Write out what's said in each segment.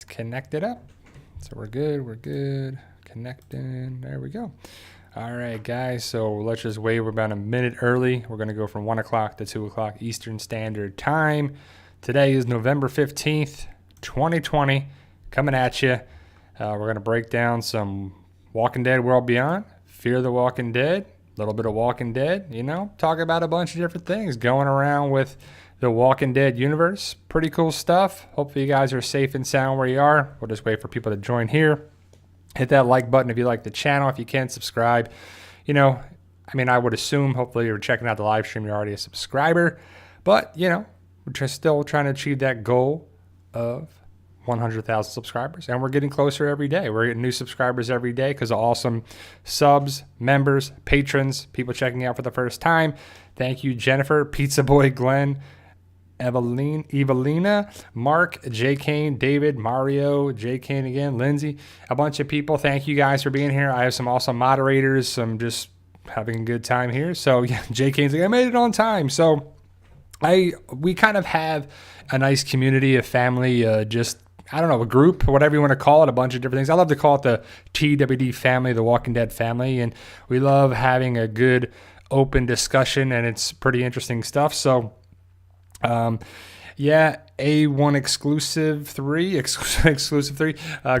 Connect it up. So we're good. Connecting. There we go. All right, guys. So let's just wait. We're about a minute early. We're going to go from 1 o'clock to 2 o'clock Eastern Standard Time. Today is November 15th, 2020. Coming at you. We're going to break down some Walking Dead World Beyond, Fear the Walking Dead, a little bit of Walking Dead, talk about a bunch of different things going around with the Walking Dead universe. Pretty cool stuff. Hopefully you guys are safe and sound where you are. We'll just wait for people to join here. Hit that like button if you like the channel. If you can't subscribe, I would assume hopefully you're checking out the live stream. You're already a subscriber. But, we're just still trying to achieve that goal of 100,000 subscribers. And we're getting closer every day. We're getting new subscribers every day because of awesome subs, members, patrons, people checking out for the first time. Thank you, Jennifer, Pizza Boy, Glenn, Evelina, Mark, J. Kane, David, Mario, J. Kane again, Lindsay, a bunch of people. Thank you guys for being here. I have some awesome moderators. I'm just having a good time here. So yeah, J. Kane's like, I made it on time. So we kind of have a nice community, a family, a group, whatever you want to call it, a bunch of different things. I love to call it the TWD family, the Walking Dead family. And we love having a good open discussion, and it's pretty interesting stuff. So A1 exclusive 3,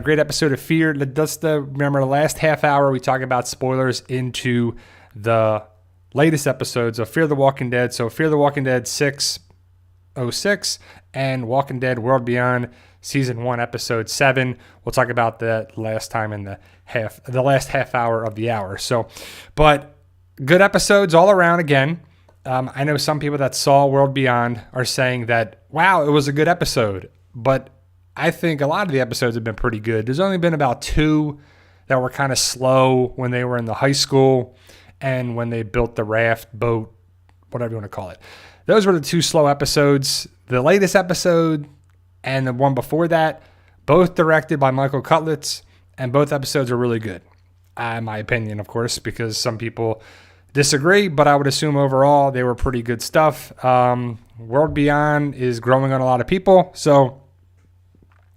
great episode of Fear. Remember the last half hour, we talk about spoilers into the latest episodes of Fear the Walking Dead. So Fear the Walking Dead 606 and Walking Dead World Beyond Season 1, Episode 7. We'll talk about that last time in the last half hour of the hour. So, but good episodes all around again. I know some people that saw World Beyond are saying that, wow, it was a good episode. But I think a lot of the episodes have been pretty good. There's only been about 2 that were kind of slow when they were in the high school and when they built the raft, boat, whatever you want to call it. Those were the 2 slow episodes. The latest episode and the one before that, both directed by Michael Cutlitz, and both episodes are really good. In my opinion, of course, because some people disagree, but I would assume overall they were pretty good stuff. World Beyond is growing on a lot of people, so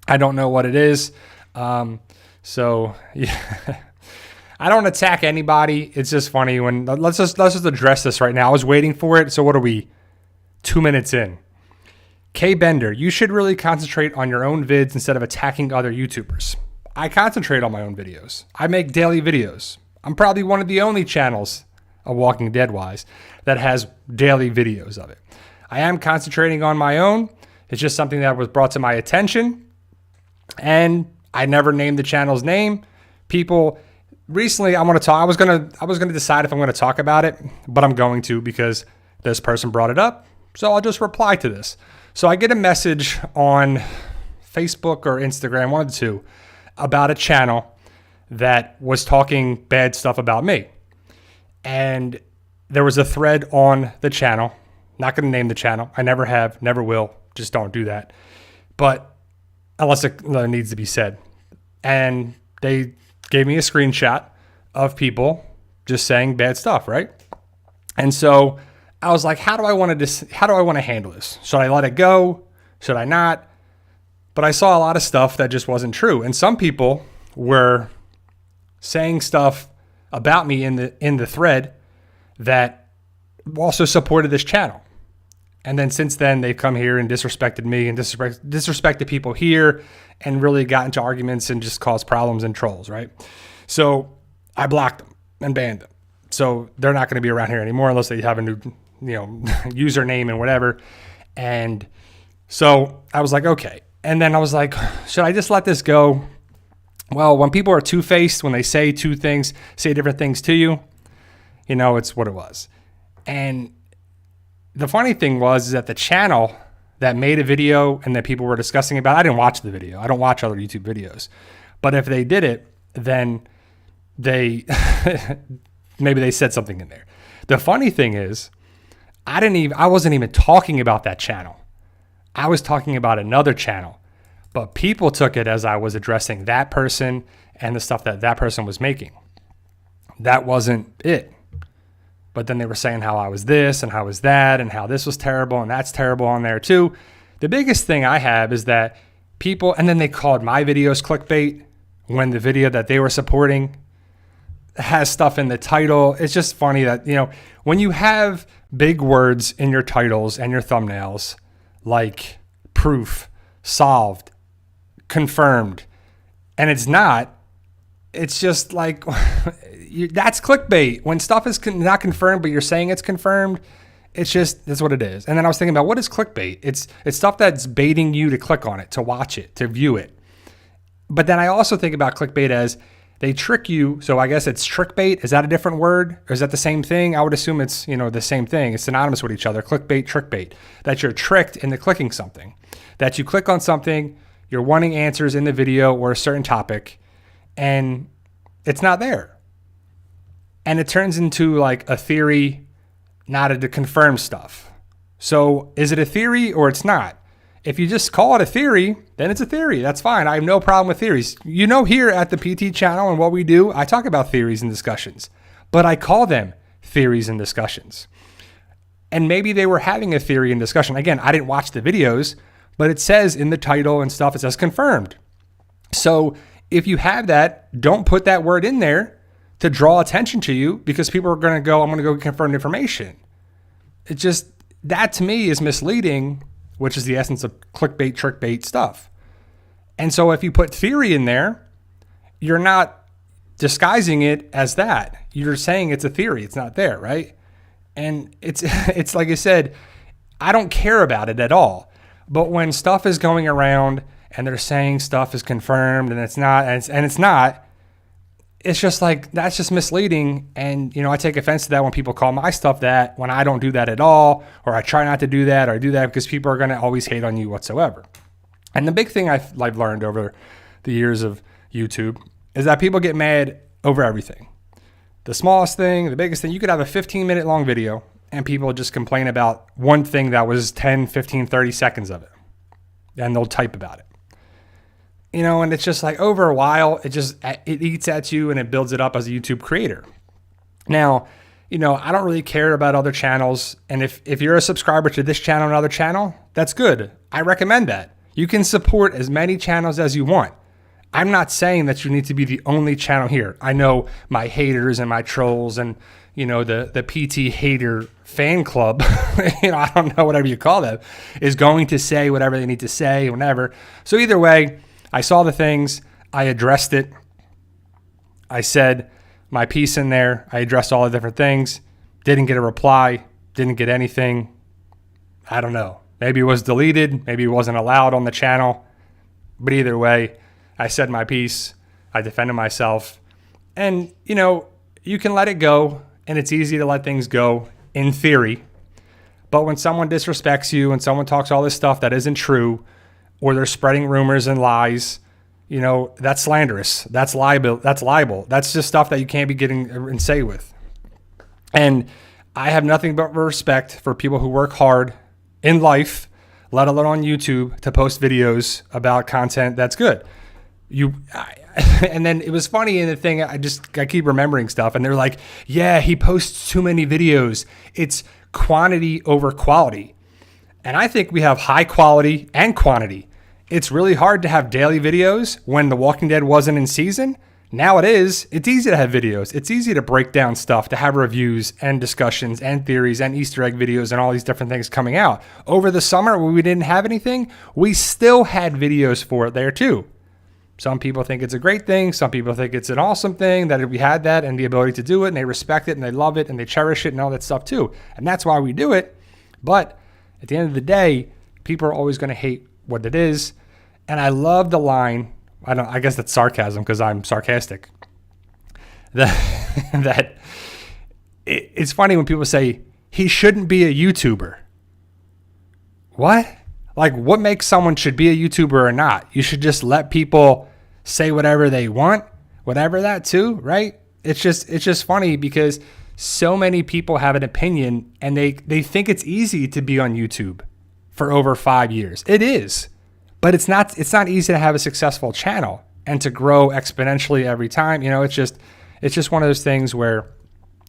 I don't know what it is. So yeah, I don't attack anybody. It's just funny when let's just address this right now. I was waiting for it. So what are we? 2 minutes in. K Bender, you should really concentrate on your own vids instead of attacking other YouTubers. I concentrate on my own videos. I make daily videos. I'm probably one of the only channels, Walking Dead wise, that has daily videos of it. I am concentrating on my own. It's just something that was brought to my attention, and I never named the channel's name. People recently, I was gonna decide if I'm gonna talk about it, but I'm going to because this person brought it up. So I'll just reply to this. So I get a message on Facebook or Instagram, one of the two, about a channel that was talking bad stuff about me. And there was a thread on the channel. Not going to name the channel. I never have, never will. Just don't do that. But unless it needs to be said. And they gave me a screenshot of people just saying bad stuff, right? And so I was like, how do I want to handle this? Should I let it go? Should I not? But I saw a lot of stuff that just wasn't true. And some people were saying stuff about me in the thread that also supported this channel. And then since then, they've come here and disrespected me and disrespected people here and really got into arguments and just caused problems and trolls, right? So I blocked them and banned them. So they're not going to be around here anymore unless they have a new, username and whatever. And so I was like, okay. And then I was like, should I just let this go? Well, when people are two-faced, when they say different things to you, it's what it was. And the funny thing was that the channel that made a video and that people were discussing about, I didn't watch the video. I don't watch other YouTube videos. But if they did it, then they maybe they said something in there. The funny thing is, I wasn't even talking about that channel. I was talking about another channel. But people took it as I was addressing that person and the stuff that person was making. That wasn't it. But then they were saying how I was this and how I was that and how this was terrible and that's terrible on there too. The biggest thing I have is that people, and then they called my videos clickbait when the video that they were supporting has stuff in the title. It's just funny that, when you have big words in your titles and your thumbnails, like proof, solved, confirmed, and it's not, it's just like, that's clickbait. When stuff is not confirmed, but you're saying it's confirmed, that's what it is. And then I was thinking about, what is clickbait? It's stuff that's baiting you to click on it, to watch it, to view it. But then I also think about clickbait as they trick you. So I guess it's trickbait. Is that a different word? Or is that the same thing? I would assume it's, the same thing. It's synonymous with each other. Clickbait, trickbait. That you're tricked into clicking something. That you click on something, you're wanting answers in the video or a certain topic, and it's not there. And it turns into like a theory, not a confirmed stuff. So is it a theory or it's not? If you just call it a theory, then it's a theory. That's fine. I have no problem with theories. Here at the PT channel and what we do, I talk about theories and discussions, but I call them theories and discussions. And maybe they were having a theory and discussion. Again, I didn't watch the videos, but it says in the title and stuff, it says confirmed. So if you have that, don't put that word in there to draw attention to you, because people are going to go, I'm going to go get confirmed information. That to me is misleading, which is the essence of clickbait, trickbait stuff. And so if you put theory in there, you're not disguising it as that. You're saying it's a theory. It's not there, right? And it's like I said, I don't care about it at all. But when stuff is going around and they're saying stuff is confirmed and it's not, and it's not, it's just like, that's just misleading. And, I take offense to that when people call my stuff that, when I don't do that at all, or I try not to do that, or I do that because people are going to always hate on you whatsoever. And the big thing I've learned over the years of YouTube is that people get mad over everything. The smallest thing, the biggest thing. You could have a 15-minute long video and people just complain about one thing that was 10, 15, 30 seconds of it. And they'll type about it. And it's just like, over a while, it eats at you and it builds it up as a YouTube creator. Now, I don't really care about other channels. And if you're a subscriber to this channel and another channel, that's good. I recommend that. You can support as many channels as you want. I'm not saying that you need to be the only channel here. I know my haters and my trolls and, the PT hater fan club, I don't know, whatever you call them, is going to say whatever they need to say, whatever. So either way, I saw the things, I addressed it. I said my piece in there. I addressed all the different things. Didn't get a reply. Didn't get anything. I don't know. Maybe it was deleted. Maybe it wasn't allowed on the channel. But either way, I said my piece. I defended myself. And, you can let it go. And it's easy to let things go in theory. But when someone disrespects you and someone talks all this stuff that isn't true, or they're spreading rumors and lies, that's slanderous. That's libel. That's just stuff that you can't be getting and say with. And I have nothing but respect for people who work hard in life, let alone on YouTube, to post videos about content that's good. And then it was funny in the thing, I keep remembering stuff, and they're like, yeah, he posts too many videos. It's quantity over quality. And I think we have high quality and quantity. It's really hard to have daily videos when The Walking Dead wasn't in season. Now it is. It's easy to have videos. It's easy to break down stuff, to have reviews and discussions and theories and Easter egg videos and all these different things coming out. Over the summer when we didn't have anything, we still had videos for it there too. Some people think it's a great thing. Some people think it's an awesome thing that we had that and the ability to do it, and they respect it and they love it and they cherish it and all that stuff too. And that's why we do it. But at the end of the day, people are always going to hate what it is. And I love the line. I guess that's sarcasm because I'm sarcastic. It's funny when people say he shouldn't be a YouTuber. What? Like, what makes someone should be a YouTuber or not? You should just let people say whatever they want, whatever that too, right? It's just funny because so many people have an opinion and they think it's easy to be on YouTube for over 5 years. It is, but it's not easy to have a successful channel and to grow exponentially every time. It's just one of those things where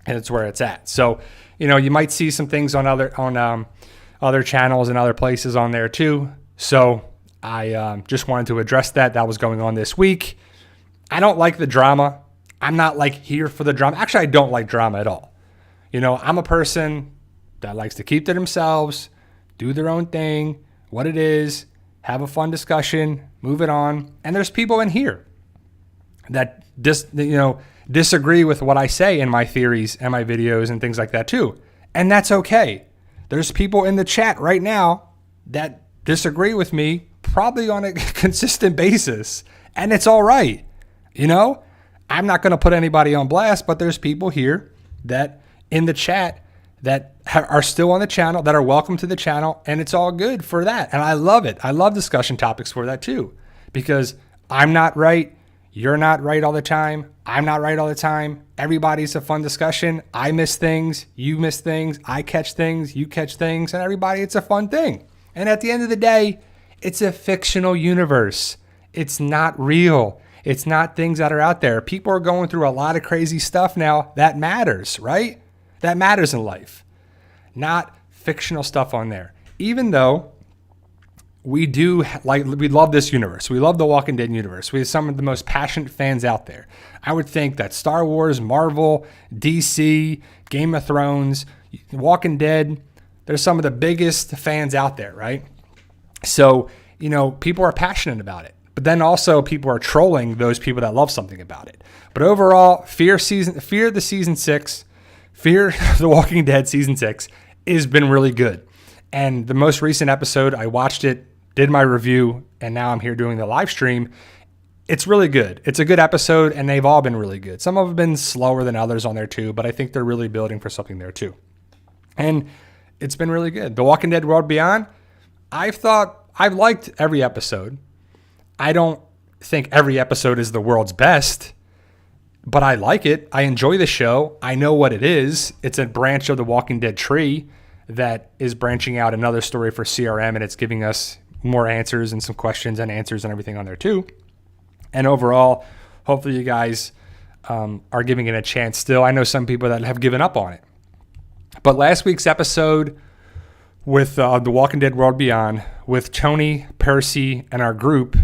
it's where it's at. So, you might see some things on other channels and other places on there too. So I just wanted to address that. That was going on this week. I don't like the drama. I'm not like here for the drama. Actually, I don't like drama at all. You know, I'm a person that likes to keep to themselves, do their own thing, what it is, have a fun discussion, move it on. And there's people in here that disagree with what I say in my theories and my videos and things like that too. And that's okay. There's people in the chat right now that disagree with me probably on a consistent basis. And it's all right. You know, I'm not going to put anybody on blast, but there's people here that in the chat that are still on the channel, that are welcome to the channel, and it's all good for that. And I love it. I love discussion topics for that too, because I'm not right. You're not right all the time. I'm not right all the time. Everybody's a fun discussion. I miss things. You miss things. I catch things. You catch things. And everybody, it's a fun thing. And at the end of the day, it's a fictional universe. It's not real. It's not things that are out there. People are going through a lot of crazy stuff now. That matters, right? That matters in life. Not fictional stuff on there. Even though we love this universe. We love the Walking Dead universe. We have some of the most passionate fans out there. I would think that Star Wars, Marvel, DC, Game of Thrones, Walking Dead, they're some of the biggest fans out there, right? So, you know, people are passionate about it. But then also people are trolling those people that love something about it. But overall, Fear the Season 6, Fear the Walking Dead Season 6 has been really good. And the most recent episode, I watched it, did my review, and now I'm here doing the live stream. It's really good. It's a good episode, and they've all been really good. Some have been slower than others on there too, but I think they're really building for something there too. And it's been really good. The Walking Dead World Beyond, I've liked every episode. I don't think every episode is the world's best, but I like it. I enjoy the show. I know what it is. It's a branch of the Walking Dead tree that is branching out another story for CRM, and it's giving us more answers and some questions and answers and everything on there too. And overall, hopefully you guys are giving it a chance still. I know some people that have given up on it. But last week's episode with The Walking Dead World Beyond, with Tony, Percy, and our group,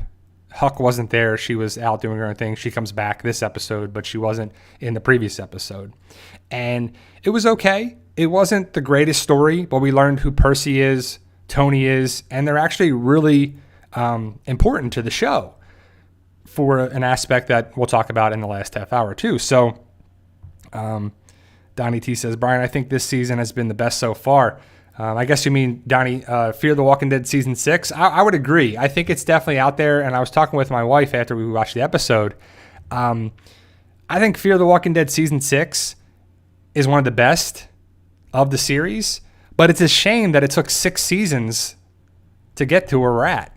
Huck wasn't there. She was out doing her own thing. She comes back this episode, but she wasn't in the previous episode. And it was okay. It wasn't the greatest story, but we learned who Percy is, Tony is, and they're actually really important to the show for an aspect that we'll talk about in the last half hour too. So Donnie T says, Brian, I think this season has been the best so far. I guess you mean, Donnie, Fear the Walking Dead Season 6? I would agree. I think it's definitely out there, and I was talking with my wife after we watched the episode. I think Fear the Walking Dead Season 6 is one of the best of the series, but it's a shame that it took 6 seasons to get to where we're at.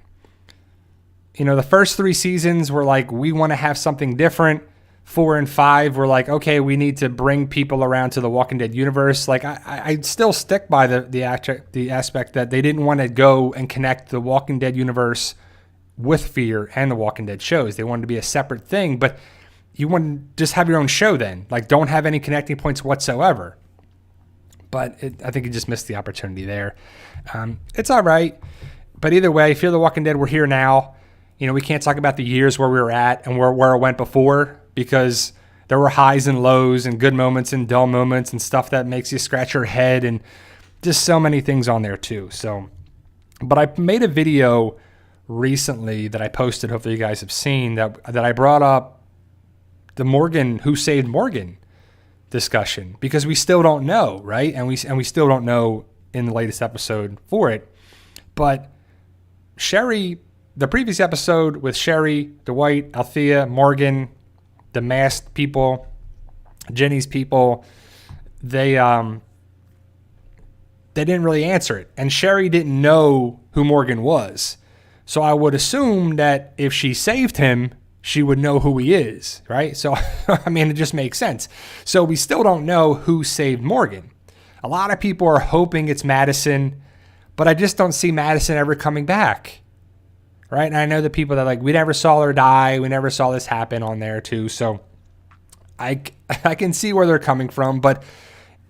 You know, the first 3 seasons were like, we want to have something different. 4 and 5 were like, okay, we need to bring people around to the Walking Dead universe. Like, I still stick by the aspect that they didn't want to go and connect the Walking Dead universe with Fear and the Walking Dead shows. They wanted to be a separate thing, but you want to just have your own show then. Like, don't have any connecting points whatsoever. But I think you just missed the opportunity there. It's all right. But either way, Fear the Walking Dead, we're here now. You know, we can't talk about the years where we were at and where it went before, because there were highs and lows and good moments and dull moments and stuff that makes you scratch your head and just so many things on there too. So, but I made a video recently that I posted, hopefully you guys have seen, that I brought up the Morgan, who saved Morgan discussion, because we still don't know, right? And we still don't know in the latest episode for it. But Sherry, the previous episode with Sherry, Dwight, Althea, Morgan, the masked people, Jenny's people, they didn't really answer it. And Sherry didn't know who Morgan was. So I would assume that if she saved him, she would know who he is, right? So, I mean, it just makes sense. So we still don't know who saved Morgan. A lot of people are hoping it's Madison, but I just don't see Madison ever coming back. Right? And I know the people that like, we never saw her die. We never saw this happen on there too. So I can see where they're coming from, but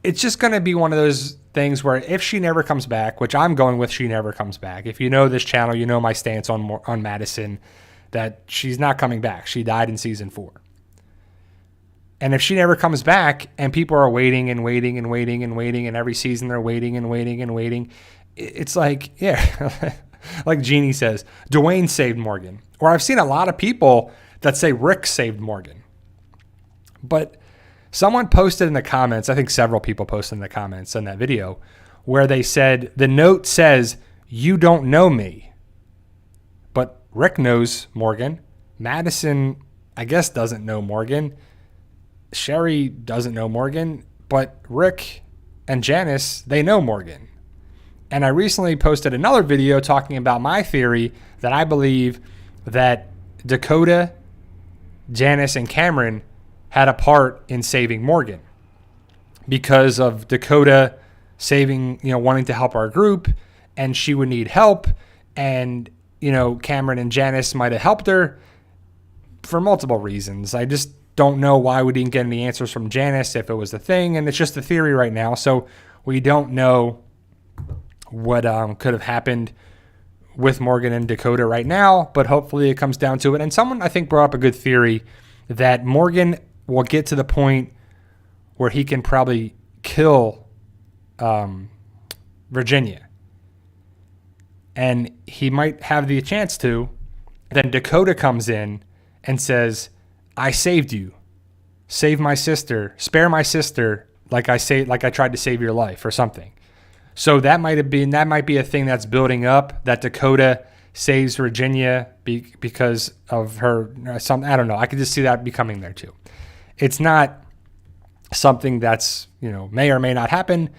it's just going to be one of those things where if she never comes back, which I'm going with, she never comes back. If you know this channel, you know my stance on Madison, that she's not coming back. She died in season 4. And if she never comes back and people are waiting and waiting and waiting and waiting, and every season they're waiting and waiting and waiting, it's like, yeah, like Jeannie says, Dwayne saved Morgan. Or I've seen a lot of people that say Rick saved Morgan. But someone posted in the comments, I think several people posted in the comments on that video, where they said, the note says, you don't know me. But Rick knows Morgan. Madison, I guess, doesn't know Morgan. Sherry doesn't know Morgan, but Rick and Janice, they know Morgan. And I recently posted another video talking about my theory that I believe that Dakota, Janice, and Cameron had a part in saving Morgan because of Dakota saving, wanting to help our group, and she would need help. And, Cameron and Janice might have helped her for multiple reasons. I just don't know why we didn't get any answers from Janice if it was a thing, and it's just a theory right now. So we don't know what could have happened with Morgan and Dakota right now, but hopefully it comes down to it. And someone, I think, brought up a good theory that Morgan will get to the point where he can probably kill Virginia. And he might have the chance to. Then Dakota comes in and says, I saved you. Save my sister. Spare my sister like I tried to save your life or something. So that might be a thing that's building up, that Dakota saves Virginia because of her. I don't know. I could just see that becoming there too. It's not something that's, may or may not happen,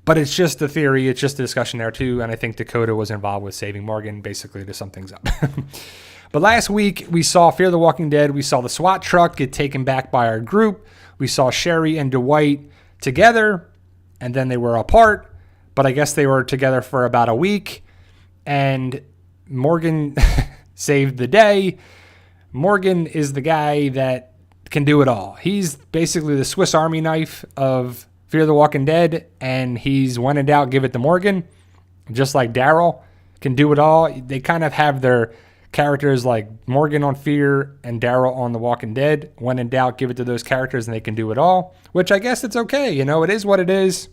but it's just a theory. It's just a discussion there too. And I think Dakota was involved with saving Morgan, basically, to sum things up. But last week we saw Fear the Walking Dead. We saw the SWAT truck get taken back by our group. We saw Sherry and Dwight together, and then they were apart. But I guess they were together for about a week, and Morgan saved the day. Morgan is the guy that can do it all. He's basically the Swiss Army knife of Fear the Walking Dead, and he's when in doubt, give it to Morgan. Just like Daryl can do it all. They kind of have their characters like Morgan on Fear and Daryl on The Walking Dead. When in doubt, give it to those characters and they can do it all, which I guess it's okay. It is what it is.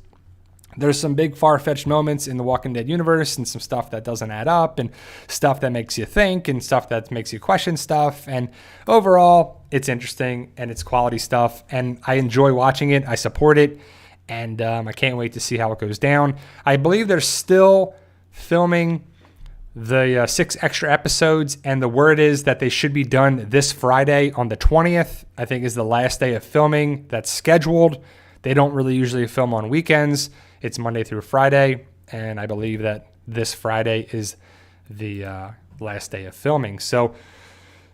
There's some big far-fetched moments in the Walking Dead universe and some stuff that doesn't add up and stuff that makes you think and stuff that makes you question stuff. And overall, it's interesting and it's quality stuff. And I enjoy watching it. I support it. And I can't wait to see how it goes down. I believe they're still filming the 6 extra episodes. And the word is that they should be done this Friday on the 20th, I think is the last day of filming that's scheduled. They don't really usually film on weekends. It's Monday through Friday, and I believe that this Friday is the last day of filming. So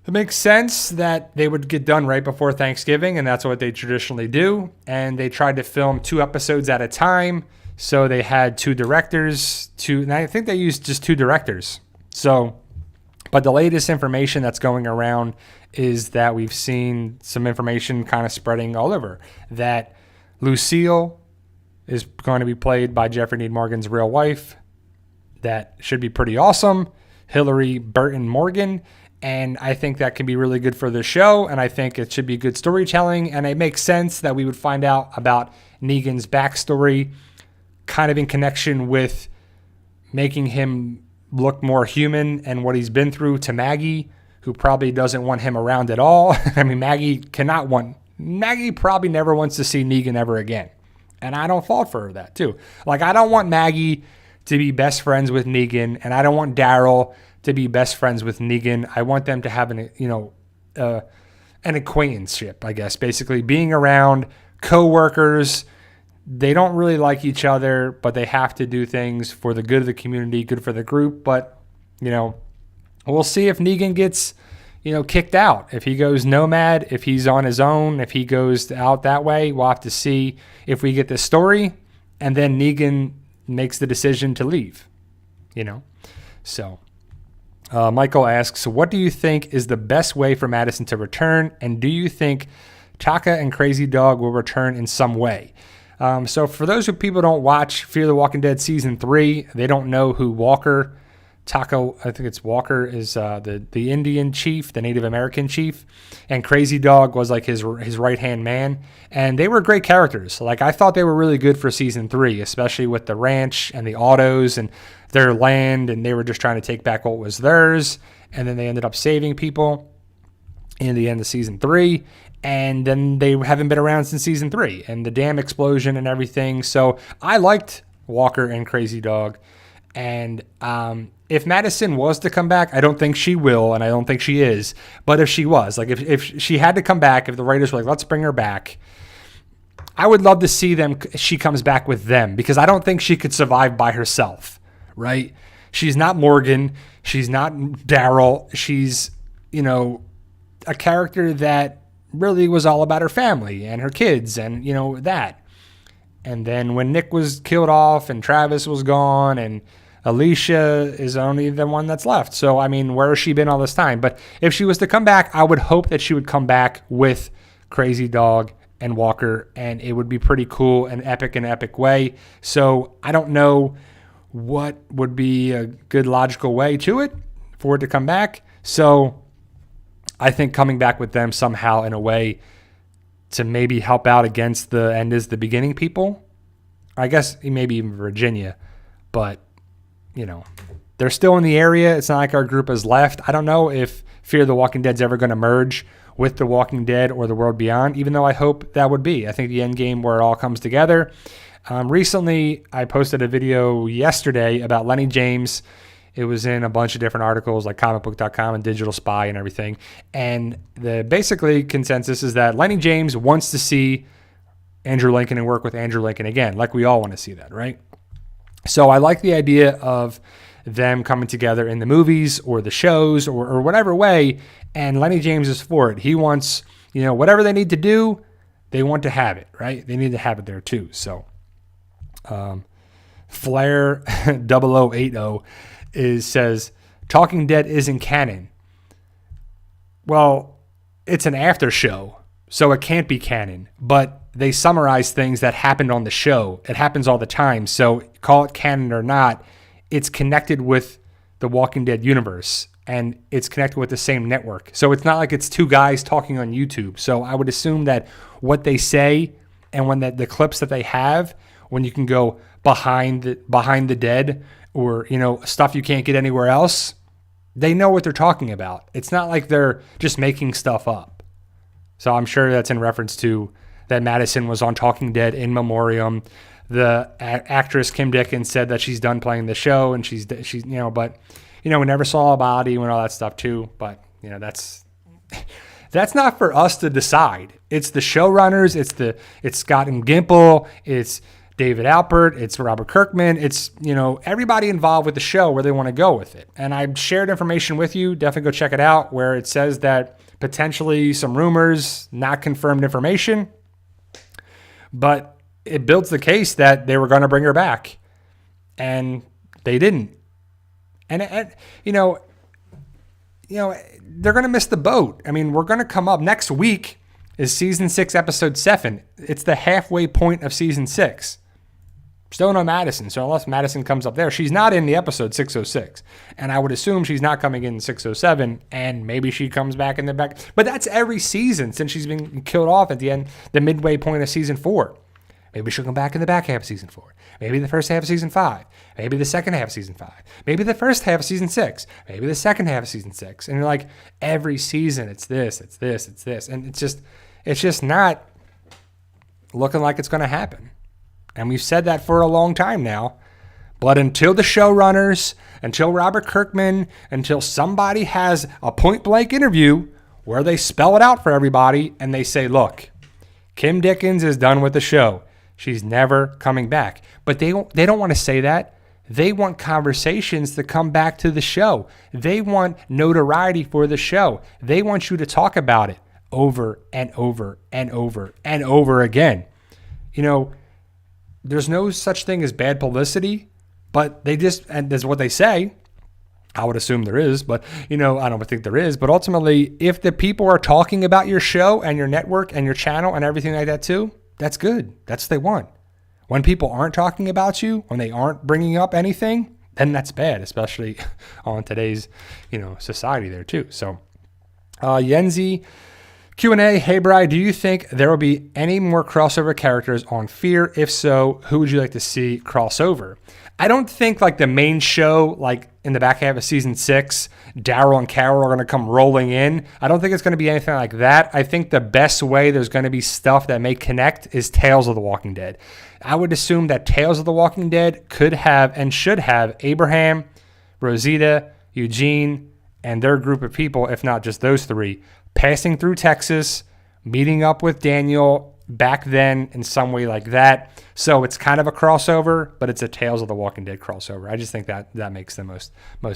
it makes sense that they would get done right before Thanksgiving, and that's what they traditionally do. And they tried to film 2 episodes at a time, so they had 2 directors, and I think they used just 2 directors. So, but the latest information that's going around is that we've seen some information kind of spreading all over that Lucille is going to be played by Jeffrey Dean Morgan's real wife. That should be pretty awesome. Hillary Burton Morgan. And I think that can be really good for the show. And I think it should be good storytelling. And it makes sense that we would find out about Negan's backstory, kind of in connection with making him look more human and what he's been through to Maggie, who probably doesn't want him around at all. I mean, Maggie probably never wants to see Negan ever again. And I don't fault for her that too. Like, I don't want Maggie to be best friends with Negan, and I don't want Daryl to be best friends with Negan. I want them to have an acquaintanceship, I guess, basically being around co-workers. They don't really like each other, but they have to do things for the good of the community, good for the group. But, we'll see if Negan gets, kicked out. If he goes nomad, if he's on his own, if he goes out that way, we'll have to see if we get this story. And then Negan makes the decision to leave, So Michael asks, what do you think is the best way for Madison to return? And do you think Taka and Crazy Dog will return in some way? So for those who people don't watch Fear the Walking Dead season 3, they don't know who Walker Taco, I think it's Walker, is the Indian chief, the Native American chief, and Crazy Dog was like his right-hand man, and they were great characters. Like, I thought they were really good for season 3, especially with the ranch and the autos and their land, and they were just trying to take back what was theirs, and then they ended up saving people in the end of season 3, and then they haven't been around since season 3, and the dam explosion and everything. So I liked Walker and Crazy Dog, and if Madison was to come back, I don't think she will, and I don't think she is. But if she was, like if she had to come back, if the writers were like, let's bring her back, I would love to see she comes back with them, because I don't think she could survive by herself, right? She's not Morgan. She's not Daryl. She's, a character that really was all about her family and her kids and, that. And then when Nick was killed off and Travis was gone and Alicia is only the one that's left. So, where has she been all this time? But if she was to come back, I would hope that she would come back with Crazy Dog and Walker, and it would be pretty cool and epic in an epic way. So I don't know what would be a good logical way to it for it to come back. So I think coming back with them somehow in a way to maybe help out against the end is the beginning people. I guess maybe even Virginia, but they're still in the area. It's not like our group has left. I don't know if Fear the Walking Dead's ever going to merge with The Walking Dead or The World Beyond, even though I hope that would be. I think the end game where it all comes together. Recently, I posted a video yesterday about Lenny James. It was in a bunch of different articles like comicbook.com and Digital Spy and everything. And the basically consensus is that Lenny James wants to see Andrew Lincoln and work with Andrew Lincoln again. Like we all want to see that, right? So I like the idea of them coming together in the movies or the shows or whatever way. And Lenny James is for it. He wants, whatever they need to do, they want to have it, right? They need to have it there too. So Flair 0080 says, Talking Dead isn't canon. Well, it's an after show, so it can't be canon. But they summarize things that happened on the show. It happens all the time. So call it canon or not, it's connected with the Walking Dead universe, and it's connected with the same network. So it's not like it's two guys talking on YouTube. So I would assume that what they say and when the clips that they have, when you can go behind the dead or, stuff you can't get anywhere else, they know what they're talking about. It's not like they're just making stuff up. So I'm sure that's in reference to that Madison was on Talking Dead in memoriam. The actress Kim Dickens said that she's done playing the show, and she's but we never saw a body and all that stuff too. But that's not for us to decide. It's the showrunners. It's Scott and Gimple. It's David Alpert. It's Robert Kirkman. It's everybody involved with the show where they want to go with it. And I've shared information with you. Definitely go check it out where it says that potentially some rumors, not confirmed information, but it builds the case that they were going to bring her back, and they didn't. And they're going to miss the boat. We're going to come up next week is season 6, episode 7. It's the halfway point of season 6. Still no Madison. So unless Madison comes up there, she's not in the episode 606. And I would assume she's not coming in 607, and maybe she comes back in the back. But that's every season since she's been killed off at the end, the midway point of season 4. Maybe she'll come back in the back half of season 4. Maybe the first half of season 5. Maybe the second half of season 5. Maybe the first half of season 6. Maybe the second half of season 6. And you're like, every season it's this, it's this, it's this. And it's just not looking like it's going to happen. And we've said that for a long time now. But until the showrunners, until Robert Kirkman, until somebody has a point-blank interview where they spell it out for everybody and they say, look, Kim Dickens is done with the show. She's never coming back. But they don't want to say that. They want conversations to come back to the show. They want notoriety for the show. They want you to talk about it over and over and over and over again. There's no such thing as bad publicity, but and that's what they say. I would assume there is, but I don't think there is. But ultimately, if the people are talking about your show and your network and your channel and everything like that too, that's good. That's what they want. When people aren't talking about you, when they aren't bringing up anything, then that's bad, especially on today's, society there too. So, Yenzi Q&A, hey Bri, do you think there will be any more crossover characters on Fear? If so, who would you like to see crossover? I don't think like the main show, like in the back half of season 6, Daryl and Carol are going to come rolling in. I don't think it's going to be anything like that. I think the best way there's going to be stuff that may connect is Tales of the Walking Dead. I would assume that Tales of the Walking Dead could have and should have Abraham, Rosita, Eugene, and their group of people, if not just those 3, passing through Texas, meeting up with Daniel back then in some way like that. So it's kind of a crossover, but it's a Tales of the Walking Dead crossover. I just think that makes the most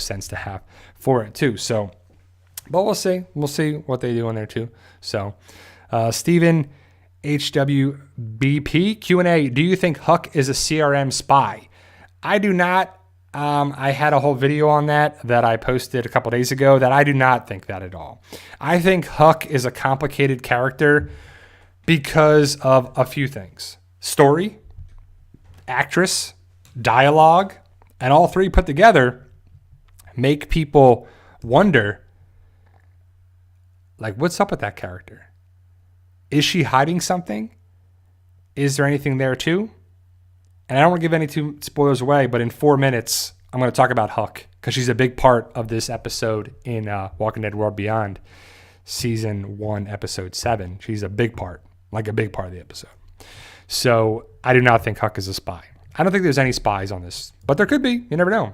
sense to have for it too. So, but we'll see. We'll see what they do on there too. So, Stephen HWBP Q&A, do you think Huck is a CRM spy? I do not. I had a whole video on that I posted a couple days ago that I do not think that at all. I think Huck is a complicated character because of a few things. Story, actress, dialogue, and all 3 put together make people wonder, like, what's up with that character? Is she hiding something? Is there anything there too? And I don't want to give any too spoilers away, but in 4 minutes, I'm going to talk about Huck because she's a big part of this episode in Walking Dead World Beyond, Season 1, Episode 7. She's a big part, like a big part of the episode. So I do not think Huck is a spy. I don't think there's any spies on this, but there could be. You never know.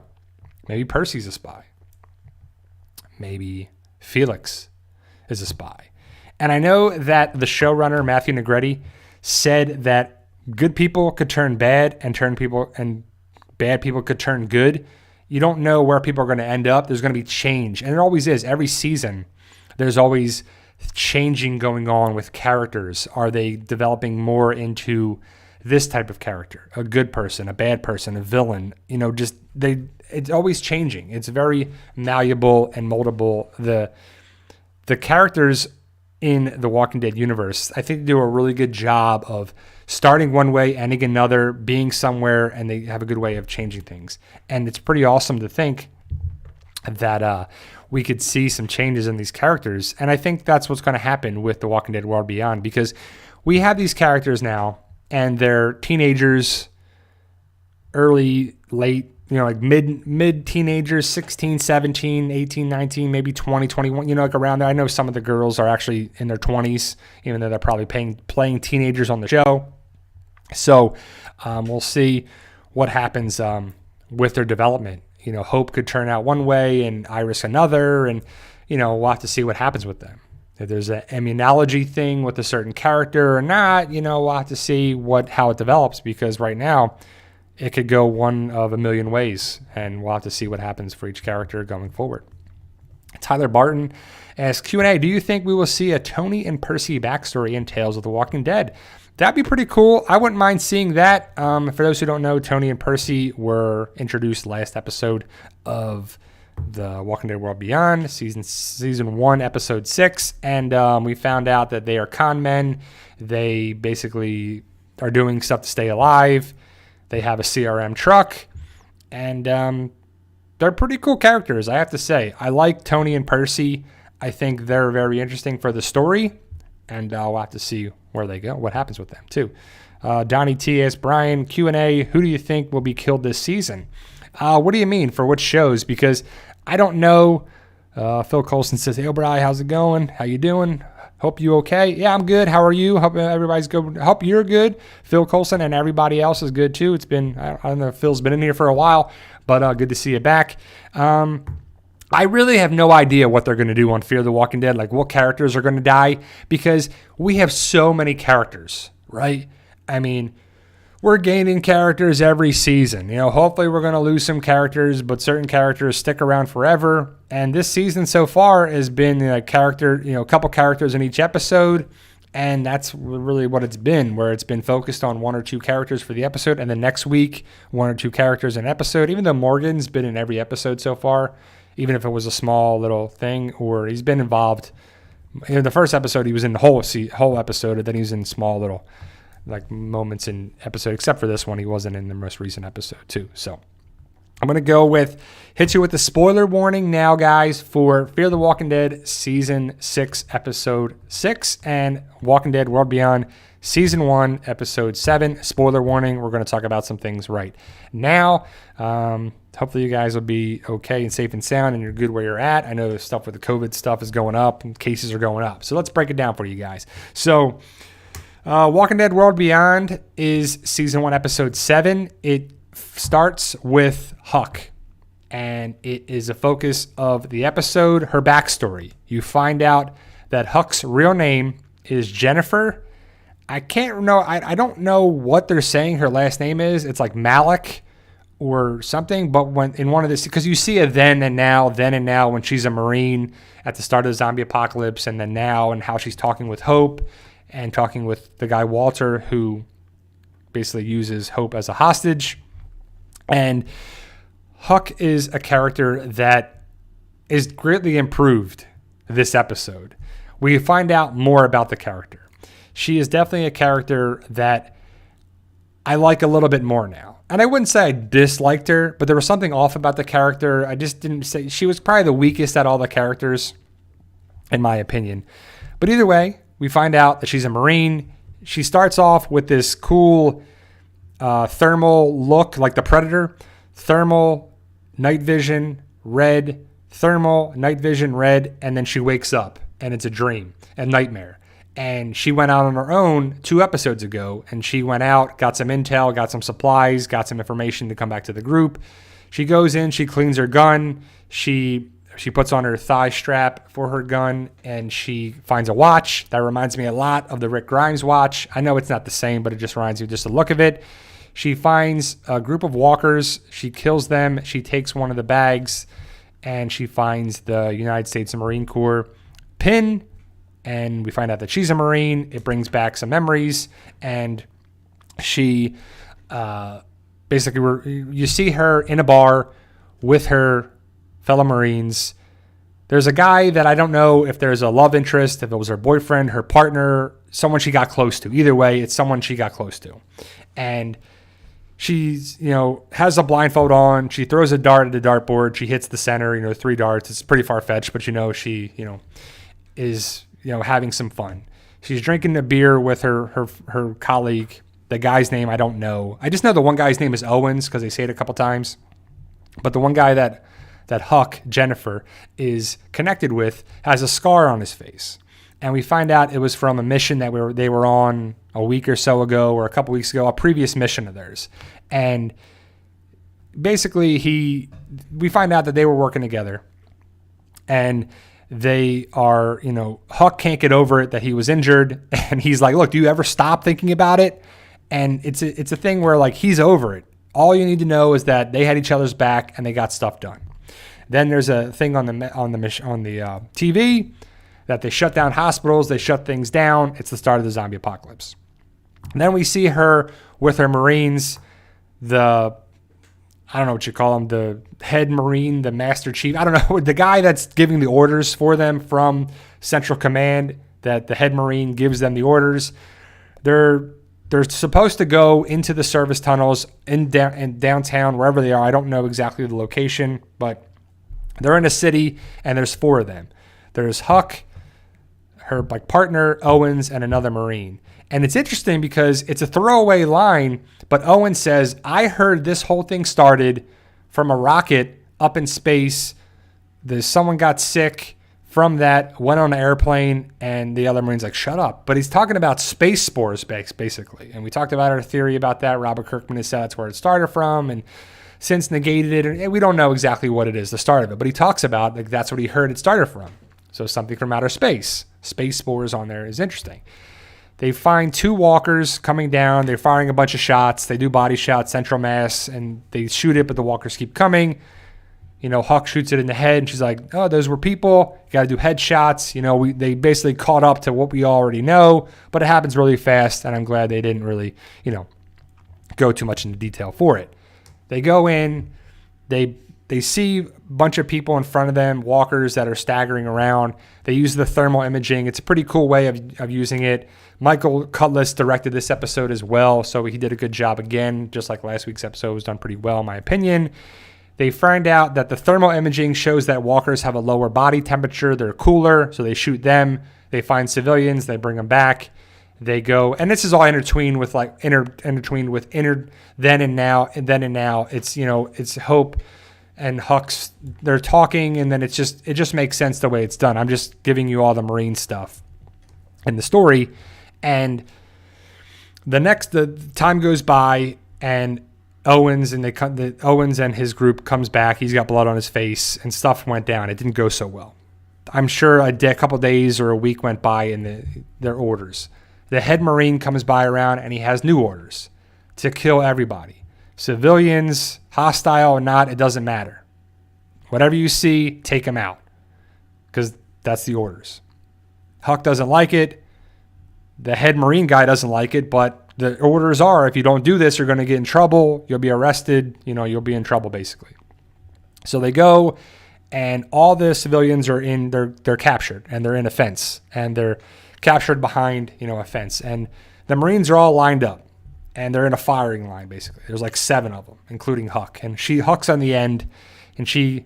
Maybe Percy's a spy. Maybe Felix is a spy. And I know that the showrunner, Matthew Negretti, said that good people could turn bad and bad people could turn good. You don't know where people are going to end up. There's going to be change. And it always is. Every season, there's always changing going on with characters. Are they developing more into this type of character? A good person, a bad person, a villain. It's always changing. It's very malleable and moldable. The characters in the Walking Dead universe, I think they do a really good job of starting one way, ending another, being somewhere, and they have a good way of changing things. And it's pretty awesome to think that we could see some changes in these characters. And I think that's what's going to happen with the Walking Dead World Beyond, because we have these characters now, and they're teenagers, early, late, like mid teenagers, 16, 17, 18, 19, maybe 20, 21, like around there. I know some of the girls are actually in their 20s, even though they're probably playing teenagers on the show. So we'll see what happens with their development. Hope could turn out one way and Iris another, and, we'll have to see what happens with them. If there's an immunology thing with a certain character or not, we'll have to see how it develops, because right now it could go one of a million ways, and we'll have to see what happens for each character going forward. Tyler Barton asks, Q&A, do you think we will see a Tony and Percy backstory in Tales of the Walking Dead? That'd be pretty cool. I wouldn't mind seeing that. For those who don't know, Tony and Percy were introduced last episode of the Walking Dead World Beyond, season 1, episode 6, and we found out that they are con men. They basically are doing stuff to stay alive. They have a CRM truck, and they're pretty cool characters, I have to say. I like Tony and Percy. I think they're very interesting for the story, and I'll have to see where they go, what happens with them, too. Donnie T. asks, Brian, Q&A, who do you think will be killed this season? What do you mean, for which shows? Because I don't know. Phil Coulson says, hey, Bri, how's it going? How you doing? Hope you okay. Yeah, I'm good. How are you? Hope everybody's good. Hope you're good. Phil Coulson and everybody else is good too. It's been, I don't know if Phil's been in here for a while, but good to see you back. I really have no idea what they're going to do on Fear the Walking Dead, like what characters are going to die, because we have so many characters, right? I mean, we're gaining characters every season. Hopefully we're going to lose some characters, but certain characters stick around forever. And this season so far has been a couple characters in each episode. And that's really what it's been, where it's been focused on 1 or 2 characters for the episode. And the next week, 1 or 2 characters an episode, even though Morgan's been in every episode so far, even if it was a small little thing, or he's been involved. In the first episode, he was in the whole episode, and then he was in small little like moments in episode, except for this one. He wasn't in the most recent episode too. So I'm going to hit you with the spoiler warning now, guys, for Fear the Walking Dead Season 6, Episode 6, and Walking Dead World Beyond Season 1, Episode 7. Spoiler warning, we're going to talk about some things right now. Hopefully you guys will be okay and safe and sound and you're good where you're at. I know the stuff with the COVID stuff is going up and cases are going up. So let's break it down for you guys. So Walking Dead World Beyond is Season 1, Episode 7. It starts with Huck, and it is a focus of the episode, her backstory. You find out that Huck's real name is Jennifer. I don't know what they're saying her last name is. It's like Malik or something, but when in one of this, because you see a then and now when she's a Marine at the start of the zombie apocalypse, and then now, and how she's talking with Hope and talking with the guy Walter, who basically uses Hope as a hostage. And Huck is a character that is greatly improved this episode. We find out more about the character. She is definitely a character that I like a little bit more now. And I wouldn't say I disliked her, but there was something off about the character. I just didn't say she was probably the weakest at all the characters, in my opinion. But either way, we find out that she's a Marine. She starts off with this cool thermal look, like the Predator. Thermal, night vision, red, thermal, night vision, red, and then she wakes up and it's a dream, a nightmare. And she went out on her own 2 episodes ago, and she went out, got some intel, got some supplies, got some information to come back to the group. She goes in, she cleans her gun, she puts on her thigh strap for her gun, and she finds a watch. That reminds me a lot of the Rick Grimes watch. I know it's not the same, but it just reminds me just the look of it. She finds a group of walkers. She kills them. She takes one of the bags, and she finds the United States Marine Corps pin, and we find out that she's a Marine. It brings back some memories, and she basically, you see her in a bar with her fellow Marines. There's a guy that I don't know if there's a love interest, if it was her boyfriend, her partner, someone she got close to. Either way, it's someone she got close to. And she's, has a blindfold on. She throws a dart at the dartboard. She hits the center, 3 darts. It's pretty far-fetched, but she, is, having some fun. She's drinking a beer with her colleague. The guy's name, I don't know. I just know the one guy's name is Owens because they say it a couple times. But the one guy that Huck, Jennifer, is connected with has a scar on his face. And we find out it was from a mission that they were on a week or so ago, or a couple weeks ago, a previous mission of theirs. And basically we find out that they were working together. And they are, Huck can't get over it that he was injured. And he's like, look, do you ever stop thinking about it? And it's a thing where, like, he's over it. All you need to know is that they had each other's back and they got stuff done. Then there's a thing on the TV that they shut down hospitals, they shut things down. It's the start of the zombie apocalypse. And then we see her with her Marines, I don't know what you call him, the head Marine, the Master Chief. I don't know, the guy that's giving the orders for them from Central Command, that the head Marine gives them the orders. They're supposed to go into the service tunnels in downtown, wherever they are. I don't know exactly the location, but they're in a city, and there's 4 of them. There's Huck, her partner, Owens, and another Marine. And it's interesting because it's a throwaway line, but Owens says, I heard this whole thing started from a rocket up in space. Someone got sick from that, went on an airplane, and the other Marine's like, shut up. But he's talking about space spores, basically. And we talked about our theory about that. Robert Kirkman has said that's where it started from, and since negated it. And we don't know exactly what it is, the start of it. But he talks about, like, that's what he heard it started from. So something from outer space. Space spores on there is interesting. They find 2 walkers coming down. They're firing a bunch of shots. They do body shots, central mass, and they shoot it, but the walkers keep coming. Huck shoots it in the head, and she's like, oh, those were people. You got to do headshots. They basically caught up to what we already know, but it happens really fast, and I'm glad they didn't really, go too much into detail for it. They go in. They they see a bunch of people in front of them, walkers that are staggering around. They use the thermal imaging. It's a pretty cool way of using it. Michael Cutlass directed this episode as well, so he did a good job again, just like last week's episode was done pretty well, in my opinion. They find out that the thermal imaging shows that walkers have a lower body temperature. They're cooler, so they shoot them. They find civilians. They bring them back. They go, and this is all intertwined with then and now. It's, it's Hope and Hux. They're talking, and then it just makes sense the way it's done. I'm just giving you all the Marine stuff in the story. And the time goes by, and Owens and his group comes back. He's got blood on his face, and stuff went down. It didn't go so well. I'm sure a couple days or a week went by in their orders. The head Marine comes by around, and he has new orders to kill everybody. Civilians, hostile or not, it doesn't matter. Whatever you see, take them out, because that's the orders. Huck doesn't like it. The head Marine guy doesn't like it, but the orders are, if you don't do this, you're going to get in trouble. You'll be arrested. You'll be in trouble, basically. So they go, and all the civilians are they're captured, and they're in a fence, and they're captured behind, a fence. And the Marines are all lined up, and they're in a firing line, basically. There's like 7 of them, including Huck. And Huck's on the end, and she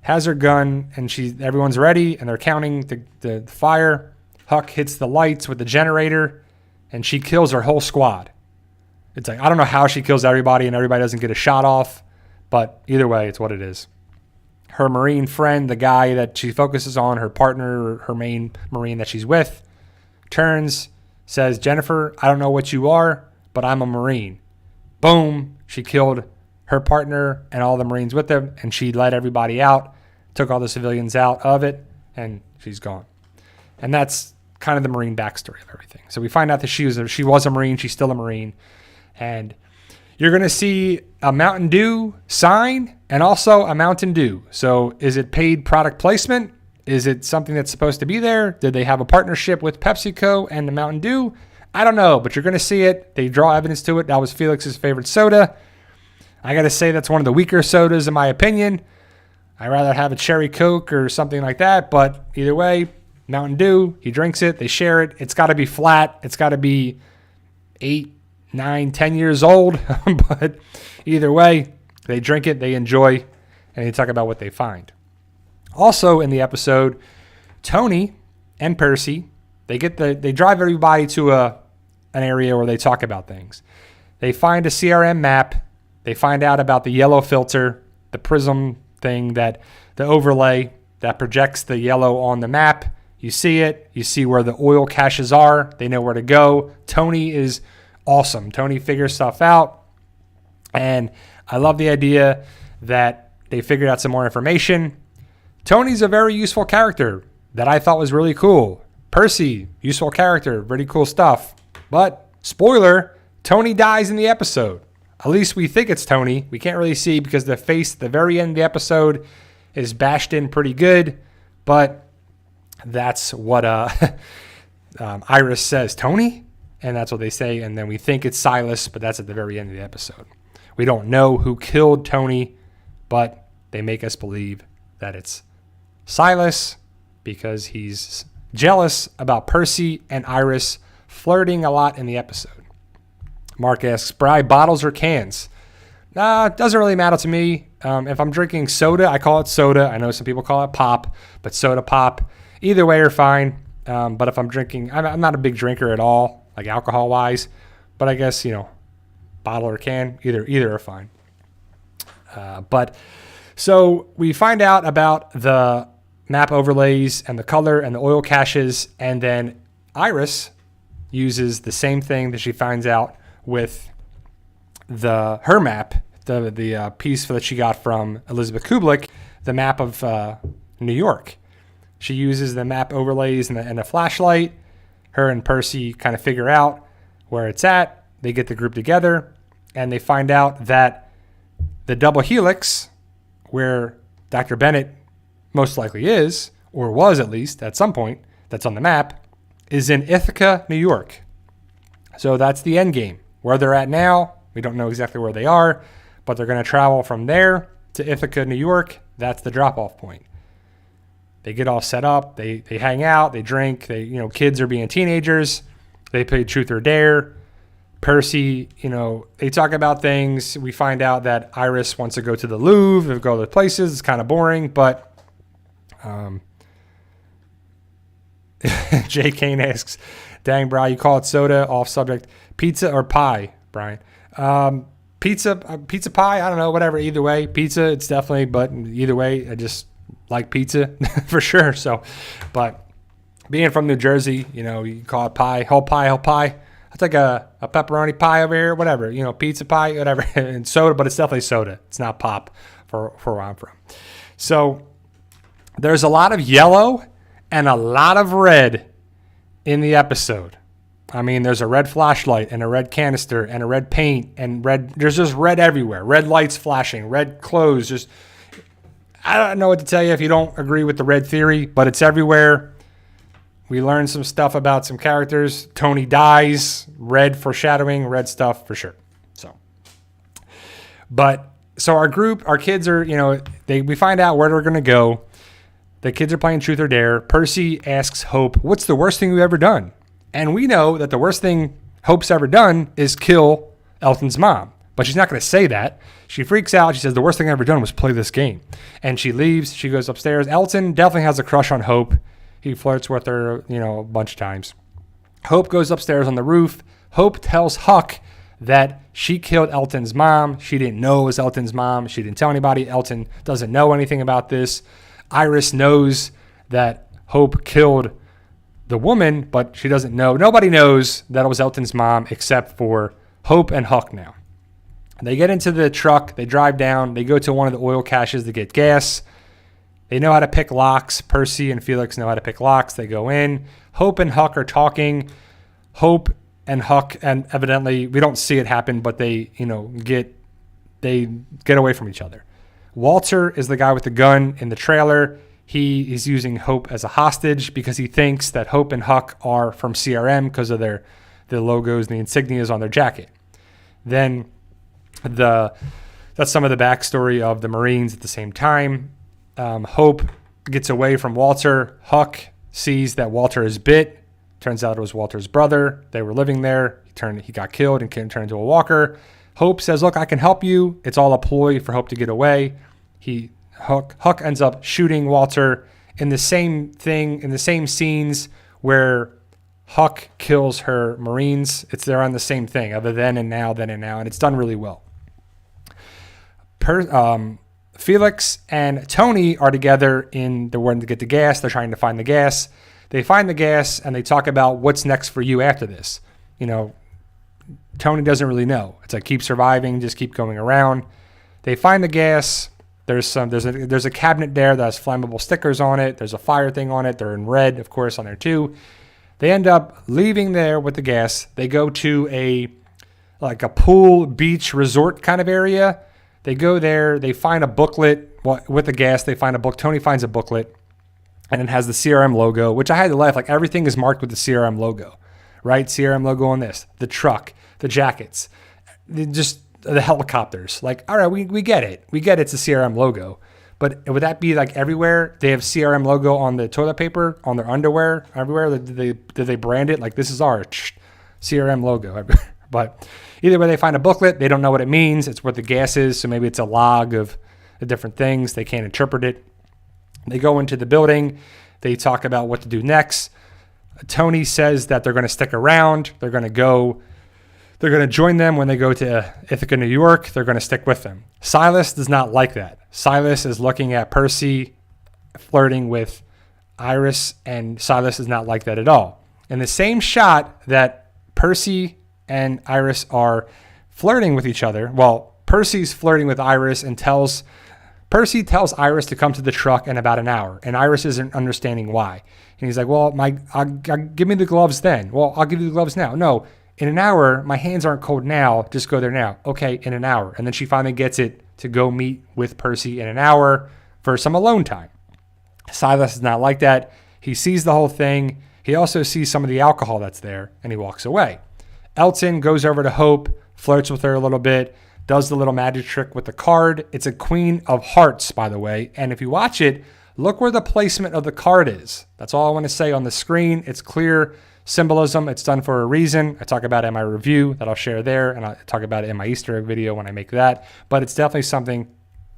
has her gun, and everyone's ready, and they're counting the fire. Huck hits the lights with the generator, and she kills her whole squad. It's like, I don't know how she kills everybody and everybody doesn't get a shot off, but either way, it's what it is. Her Marine friend, the guy that she focuses on, her partner, her main Marine that she's with, turns, says, "Jennifer, I don't know what you are, but I'm a Marine." Boom, she killed her partner and all the Marines with them, and she let everybody out, took all the civilians out of it, and she's gone. And that's kind of the Marine backstory of everything. So we find out that she was a Marine. She's still a Marine. And you're going to see a Mountain Dew sign and also a Mountain Dew. So is it paid product placement? Is it something that's supposed to be there? Did they have a partnership with PepsiCo and the Mountain Dew? I don't know, but you're going to see it. They draw evidence to it. That was Felix's favorite soda. I got to say that's one of the weaker sodas in my opinion. I'd rather have a cherry Coke or something like that, but either way, Mountain Dew, he drinks it, they share it. It's got to be flat. It's got to be 8, 9, 10 years old. But either way, they drink it, they enjoy, and they talk about what they find. Also in the episode, Tony and Percy, they drive everybody to an area where they talk about things. They find a CRM map. They find out about the yellow filter, the prism thing, that the overlay that projects the yellow on the map. You see it. You see where the oil caches are. They know where to go. Tony is awesome. Tony figures stuff out. And I love the idea that they figured out some more information. Tony's a very useful character that I thought was really cool. Percy, useful character, really cool stuff. But, spoiler, Tony dies in the episode. At least we think it's Tony. We can't really see because the face at the very end of the episode is bashed in pretty good. But that's what Iris says, Tony? And that's what they say. And then we think it's Silas, but that's at the very end of the episode. We don't know who killed Tony, but they make us believe that it's Silas because he's jealous about Percy and Iris flirting a lot in the episode. Mark asks, Bri, bottles or cans? It doesn't really matter to me. If I'm drinking soda, I call it soda. I know some people call it pop, but soda pop. Either way are fine. But if I'm drinking, I'm not a big drinker at all, like alcohol-wise. But I guess, bottle or can, either are fine. But so we find out about the map overlays and the color and the oil caches, and then Iris uses the same thing that she finds out with her map, the piece that she got from Elizabeth Kublik, the map of New York. She uses the map overlays and a flashlight. Her and Percy kind of figure out where it's at. They get the group together, and they find out that the double helix, where Dr. Bennett most likely is, or was at least at some point, that's on the map, is in Ithaca, New York. So that's the end game. Where they're at now, we don't know exactly where they are, but they're going to travel from there to Ithaca, New York. That's the drop-off point. They get all set up. They hang out. They drink. Kids are being teenagers. They play Truth or Dare. Percy, they talk about things. We find out that Iris wants to go to the Louvre, go to places. It's kind of boring, but Jay Kane asks, dang, bro, you call it soda, off subject. Pizza or pie, Brian? Pizza pie, I don't know, whatever. Either way, pizza, it's definitely, but either way, I just like pizza for sure. So, but being from New Jersey, you call it pie, whole pie. I'll take a pepperoni pie over here, whatever, pizza pie, whatever, and soda, but it's definitely soda. It's not pop for where I'm from. So there's a lot of yellow and a lot of red in the episode. I mean, there's a red flashlight and a red canister and a red paint and red. There's just red everywhere. Red lights flashing, red clothes. Just, I don't know what to tell you if you don't agree with the red theory, but it's everywhere. We learned some stuff about some characters. Tony dies. Red foreshadowing. Red stuff for sure. So our group, our kids are, we find out where they're going to go. The kids are playing Truth or Dare. Percy asks Hope, what's the worst thing you've ever done? And we know that the worst thing Hope's ever done is kill Elton's mom. But she's not going to say that. She freaks out. She says, the worst thing I've ever done was play this game. And she leaves. She goes upstairs. Elton definitely has a crush on Hope. He flirts with her, a bunch of times. Hope goes upstairs on the roof. Hope tells Huck that she killed Elton's mom. She didn't know it was Elton's mom. She didn't tell anybody. Elton doesn't know anything about this. Iris knows that Hope killed the woman, but she doesn't know. Nobody knows that it was Elton's mom except for Hope and Huck now. They get into the truck. They drive down. They go to one of the oil caches to get gas. They know how to pick locks. Percy and Felix know how to pick locks. They go in. Hope and Huck are talking. Hope and Huck, and evidently we don't see it happen, but they get away from each other. Walter is the guy with the gun in the trailer. He is using Hope as a hostage because he thinks that Hope and Huck are from CRM because of the logos and the insignias on their jacket. Then that's some of the backstory of the Marines at the same time. Hope gets away from Walter. Huck sees that Walter is bit. Turns out it was Walter's brother. They were living there. He got killed and turned into a walker. Hope says, look, I can help you. It's all a ploy for Hope to get away. Huck ends up shooting Walter in the same scenes where Huck kills her Marines. They're on the same thing, other then and now, and it's done really well. Felix and Tony are together they're wanting to get the gas. They're trying to find the gas. They find the gas and they talk about what's next for you after this. Tony doesn't really know. It's like, keep surviving, just keep going around. They find the gas. There's a cabinet there that has flammable stickers on it. There's a fire thing on it. They're in red, of course, on there too. They end up leaving there with the gas. They go to a pool, beach, resort kind of area. They go there. They find a booklet with the gas. They find a book. Tony finds a booklet, and it has the CRM logo, which I had to laugh. Like, everything is marked with the CRM logo, right? CRM logo on this, the truck, the jackets, just the helicopters. Like, all right, we get it. We get it's a CRM logo. But would that be like everywhere? They have CRM logo on the toilet paper, on their underwear, everywhere. Did they brand it? Like, this is our CRM logo. But either way, they find a booklet. They don't know what it means. It's what the gas is. So maybe it's a log of the different things. They can't interpret it. They go into the building. They talk about what to do next. Tony says that they're going to stick around. They're going to join them when they go to Ithaca, New York. They're going to stick with them. Silas does not like that. Silas is looking at Percy flirting with Iris, and Silas does not like that at all. In the same shot that Percy and Iris are flirting with each other, well, Percy's flirting with Iris and Percy tells Iris to come to the truck in about an hour, and Iris isn't understanding why. And he's like, well, give me the gloves then. Well, I'll give you the gloves now. No, in an hour, my hands aren't cold now. Just go there now. Okay, in an hour. And then she finally gets it to go meet with Percy in an hour for some alone time. Silas is not like that. He sees the whole thing. He also sees some of the alcohol that's there, and he walks away. Elton goes over to Hope, flirts with her a little bit, does the little magic trick with the card. It's a Queen of Hearts, by the way. And if you watch it, look where the placement of the card is. That's all I want to say on the screen. It's clear symbolism. It's done for a reason. I talk about it in my review that I'll share there, and I'll talk about it in my Easter egg video when I make that. But it's definitely something,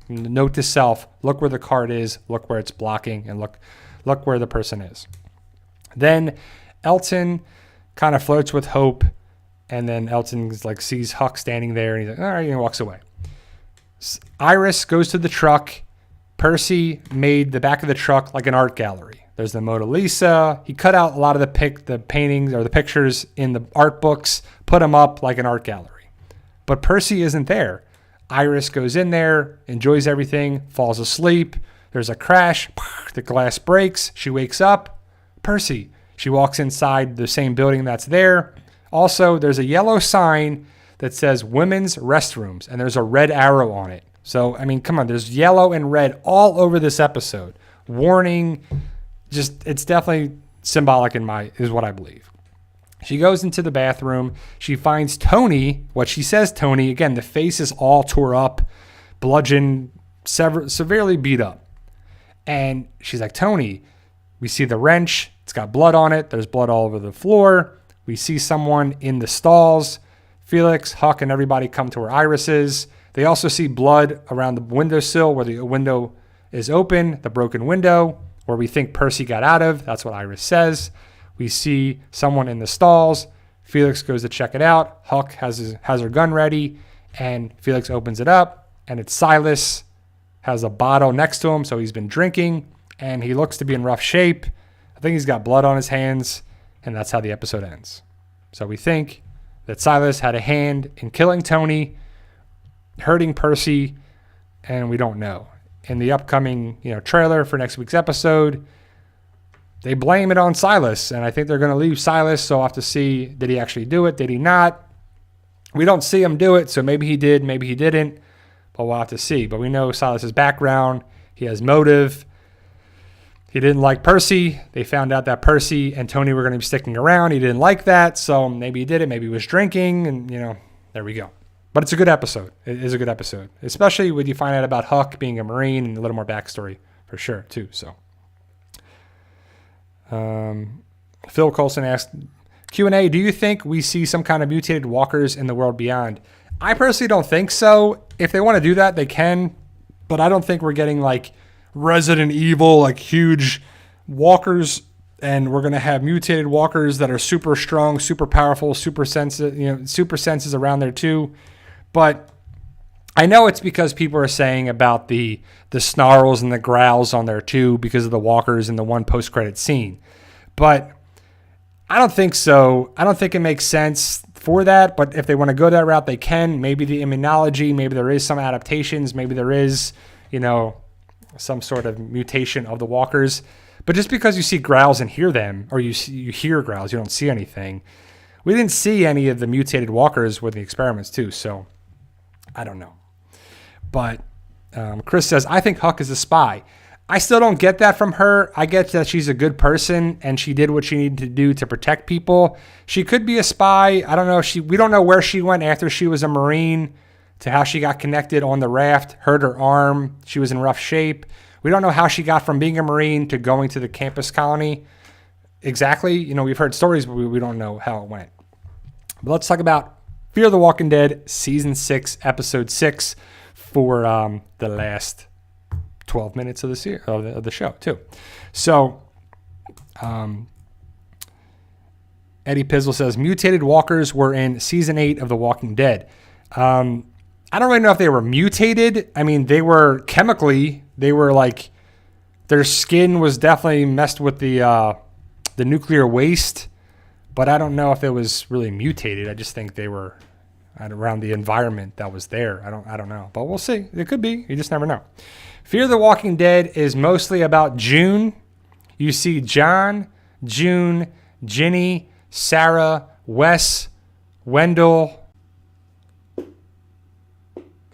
note to self, look where the card is, look where it's blocking, and look where the person is. Then Elton kind of flirts with Hope, and then Elton like sees Huck standing there, and he's like, all right, and he walks away. Iris goes to the truck. Percy made the back of the truck like an art gallery. There's the Mona Lisa. He cut out a lot of the paintings or the pictures in the art books, put them up like an art gallery. But Percy isn't there. Iris goes in there, enjoys everything, falls asleep. There's a crash. The glass breaks. She wakes up. Percy. She walks inside the same building that's there. Also, there's a yellow sign that says women's restrooms, and there's a red arrow on it. So, I mean, come on, there's yellow and red all over this episode. Warning, just, it's definitely symbolic is what I believe. She goes into the bathroom. She finds Tony, what she says, Tony, again, the face is all tore up, bludgeoned, severely beat up. And she's like, Tony, we see the wrench. It's got blood on it. There's blood all over the floor. We see someone in the stalls. Felix, Huck, and everybody come to where Iris is. They also see blood around the windowsill where the window is open, the broken window, where we think Percy got out of. That's what Iris says. We see someone in the stalls. Felix goes to check it out. Huck has her gun ready, and Felix opens it up, and it's Silas. Has a bottle next to him, so he's been drinking, and he looks to be in rough shape. I think he's got blood on his hands, and that's how the episode ends. So we think that Silas had a hand in killing Tony, hurting Percy, and we don't know. In the upcoming, trailer for next week's episode, they blame it on Silas, and I think they're going to leave Silas, so I'll have to see, did he actually do it? Did he not? We don't see him do it, so maybe he did, maybe he didn't, but we'll have to see. But we know Silas's background. He has motive. He didn't like Percy. They found out that Percy and Tony were going to be sticking around. He didn't like that, so maybe he did it. Maybe he was drinking, and, there we go. But it's a good episode. It is a good episode, especially when you find out about Huck being a Marine and a little more backstory for sure, too. So, Phil Colson asked, Q&A, do you think we see some kind of mutated walkers in the world beyond? I personally don't think so. If they want to do that, they can. But I don't think we're getting like Resident Evil, like huge walkers, and we're going to have mutated walkers that are super strong, super powerful, super sensitive, super senses around there too. But I know it's because people are saying about the snarls and the growls on there too because of the walkers in the one post-credit scene. But I don't think so. I don't think it makes sense for that. But if they want to go that route, they can. Maybe the immunology, maybe there is some adaptations, maybe there is, some sort of mutation of the walkers. But just because you see growls and hear them, or you hear growls, you don't see anything. We didn't see any of the mutated walkers with the experiments too, so I don't know. But Chris says, I think Huck is a spy. I still don't get that from her. I get that she's a good person and she did what she needed to do to protect people. She could be a spy. I don't know. We don't know where she went after she was a Marine, to how she got connected on the raft, hurt her arm. She was in rough shape. We don't know how she got from being a Marine to going to the campus colony. Exactly. We've heard stories, but we don't know how it went. But let's talk about Fear the Walking Dead, Season 6, Episode 6, for the last 12 minutes of the show, too. So, Eddie Pizzle says, mutated walkers were in Season 8 of The Walking Dead. I don't really know if they were mutated. I mean, they were chemically, like, their skin was definitely messed with the nuclear waste, but I don't know if it was really mutated. I just think they were around the environment that was there. I don't know, but we'll see. It could be. You just never know. Fear the Walking Dead is mostly about June. You see John, June, Ginny, Sarah, Wes, Wendell,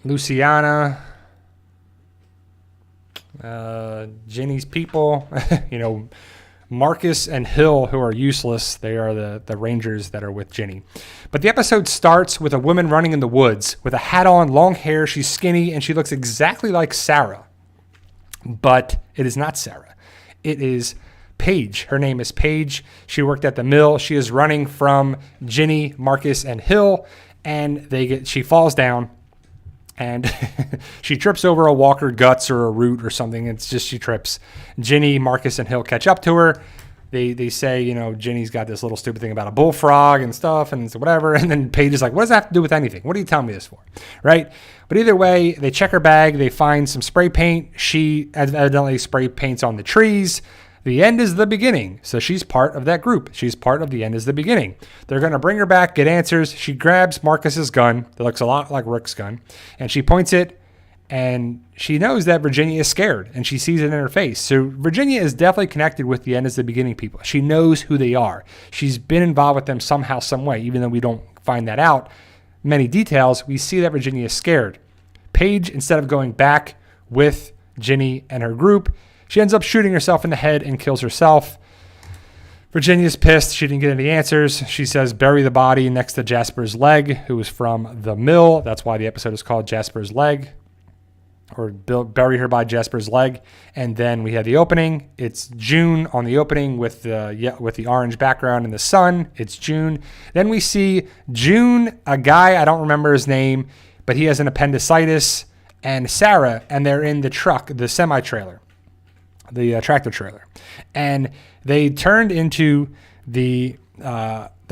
Luciana, Ginny's people, Marcus and Hill, who are useless. They are the Rangers that are with Ginny. But the episode starts with a woman running in the woods with a hat on, long hair. She's skinny, and she looks exactly like Sarah. But it is not Sarah. It is Paige. Her name is Paige. She worked at the mill. She is running from Ginny, Marcus, and Hill, and she falls down, and she trips over a walker guts or a root or something. It's just she trips. Ginny, Marcus, and Hill catch up to her. They say, Ginny's got this little stupid thing about a bullfrog and stuff and whatever. And then Paige is like, what does that have to do with anything? What are you telling me this for? Right? But either way, they check her bag. They find some spray paint. She evidently spray paints on the trees. The end is the beginning. So she's part of that group. She's part of the end is the beginning. They're going to bring her back, get answers. She grabs Marcus's gun. That looks a lot like Rick's gun. And she points it. And she knows that Virginia is scared, and she sees it in her face. So Virginia is definitely connected with the end is the beginning people. She knows who they are. She's been involved with them somehow, some way, even though we don't find that out. Many details, we see that Virginia is scared. Paige, instead of going back with Ginny and her group, she ends up shooting herself in the head and kills herself. Virginia's pissed. She didn't get any answers. She says, bury the body next to Jasper's leg, who was from the mill. That's why the episode is called Jasper's Leg. Or bury her by Jasper's leg. And then we have the opening. It's June on the opening with the orange background and the sun. It's June. Then we see June, a guy, I don't remember his name, but he has an appendicitis, and Sarah, and they're in the truck, the semi-trailer, the tractor trailer. And they turned into the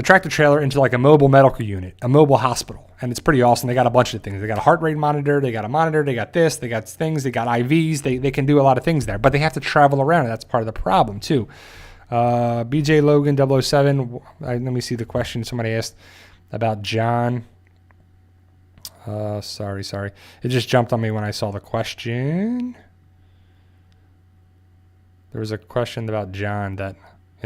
tractor trailer into like a mobile medical unit, a mobile hospital. And it's pretty awesome. They got a bunch of things. They got a heart rate monitor. They got a monitor. They got this. They got things. They got IVs. They can do a lot of things there. But they have to travel around. And that's part of the problem, too. BJ Logan 007. Let me see the question somebody asked about John. Sorry. It just jumped on me when I saw the question. There was a question about John that,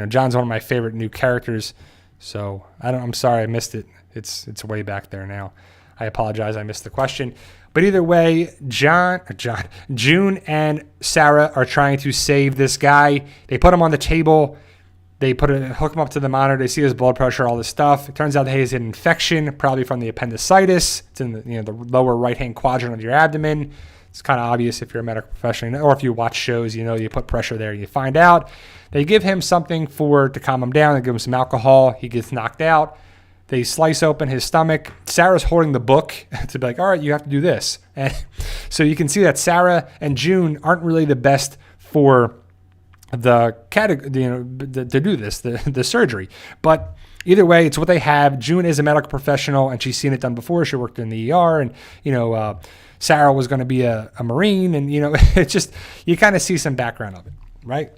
John's one of my favorite new characters. So I'm sorry I missed it. It's way back there now. I apologize. I missed the question. But either way, June and Sarah are trying to save this guy. They put him on the table. They hook him up to the monitor. They see his blood pressure, all this stuff. It turns out that he has an infection, probably from the appendicitis. It's in the lower right-hand quadrant of your abdomen. It's kind of obvious if you're a medical professional, or if you watch shows, you put pressure there, you find out. They give him something to calm him down. They give him some alcohol. He gets knocked out. They slice open his stomach. Sarah's holding the book to be like, all right, you have to do this. And so you can see that Sarah and June aren't really the best for the to do this, the surgery. But either way, it's what they have. June is a medical professional, and she's seen it done before. She worked in the ER, and Sarah was going to be a Marine, and it's just you kind of see some background of it, right?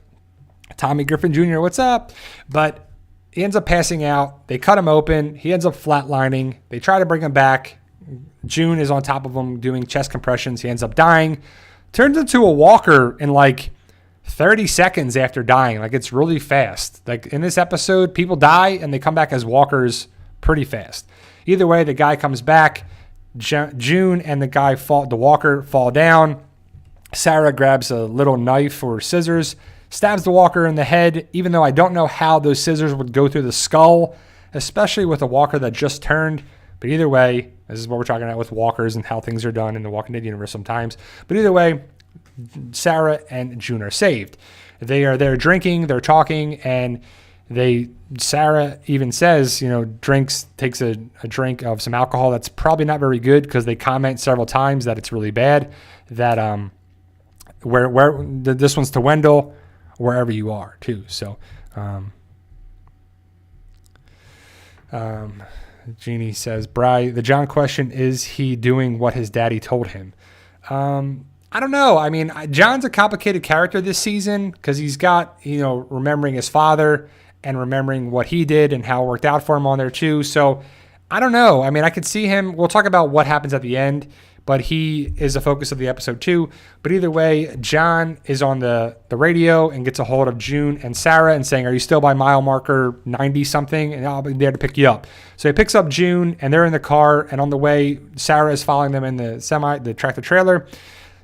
Tommy Griffin Jr., what's up? But he ends up passing out. They cut him open. He ends up flatlining. They try to bring him back. June is on top of him doing chest compressions. He ends up dying. Turns into a walker in like 30 seconds after dying. Like, it's really fast. Like, in this episode, people die and they come back as walkers pretty fast. Either way, the guy comes back. June and the walker fall down. Sarah grabs a little knife or scissors, stabs the walker in the head, even though I don't know how those scissors would go through the skull, especially with a walker that just turned. But either way, this is what we're talking about with walkers and how things are done in the Walking Dead universe sometimes. But either way, Sarah and June are saved. They are there drinking, they're talking, and Sarah even says, takes a drink of some alcohol that's probably not very good, because they comment several times that it's really bad. That this one's to Wendell, wherever you are too. So, Jeannie says, Bri, the John question, is he doing what his daddy told him? I don't know. I mean, John's a complicated character this season because he's got, remembering his father and remembering what he did and how it worked out for him on there too. So I don't know. I mean, I could see him. We'll talk about what happens at the end, but he is the focus of the episode too. But either way, John is on the radio and gets a hold of June and Sarah and saying, are you still by mile marker 90 something? And I'll be there to pick you up. So he picks up June and they're in the car, and on the way, Sarah is following them in the tractor trailer.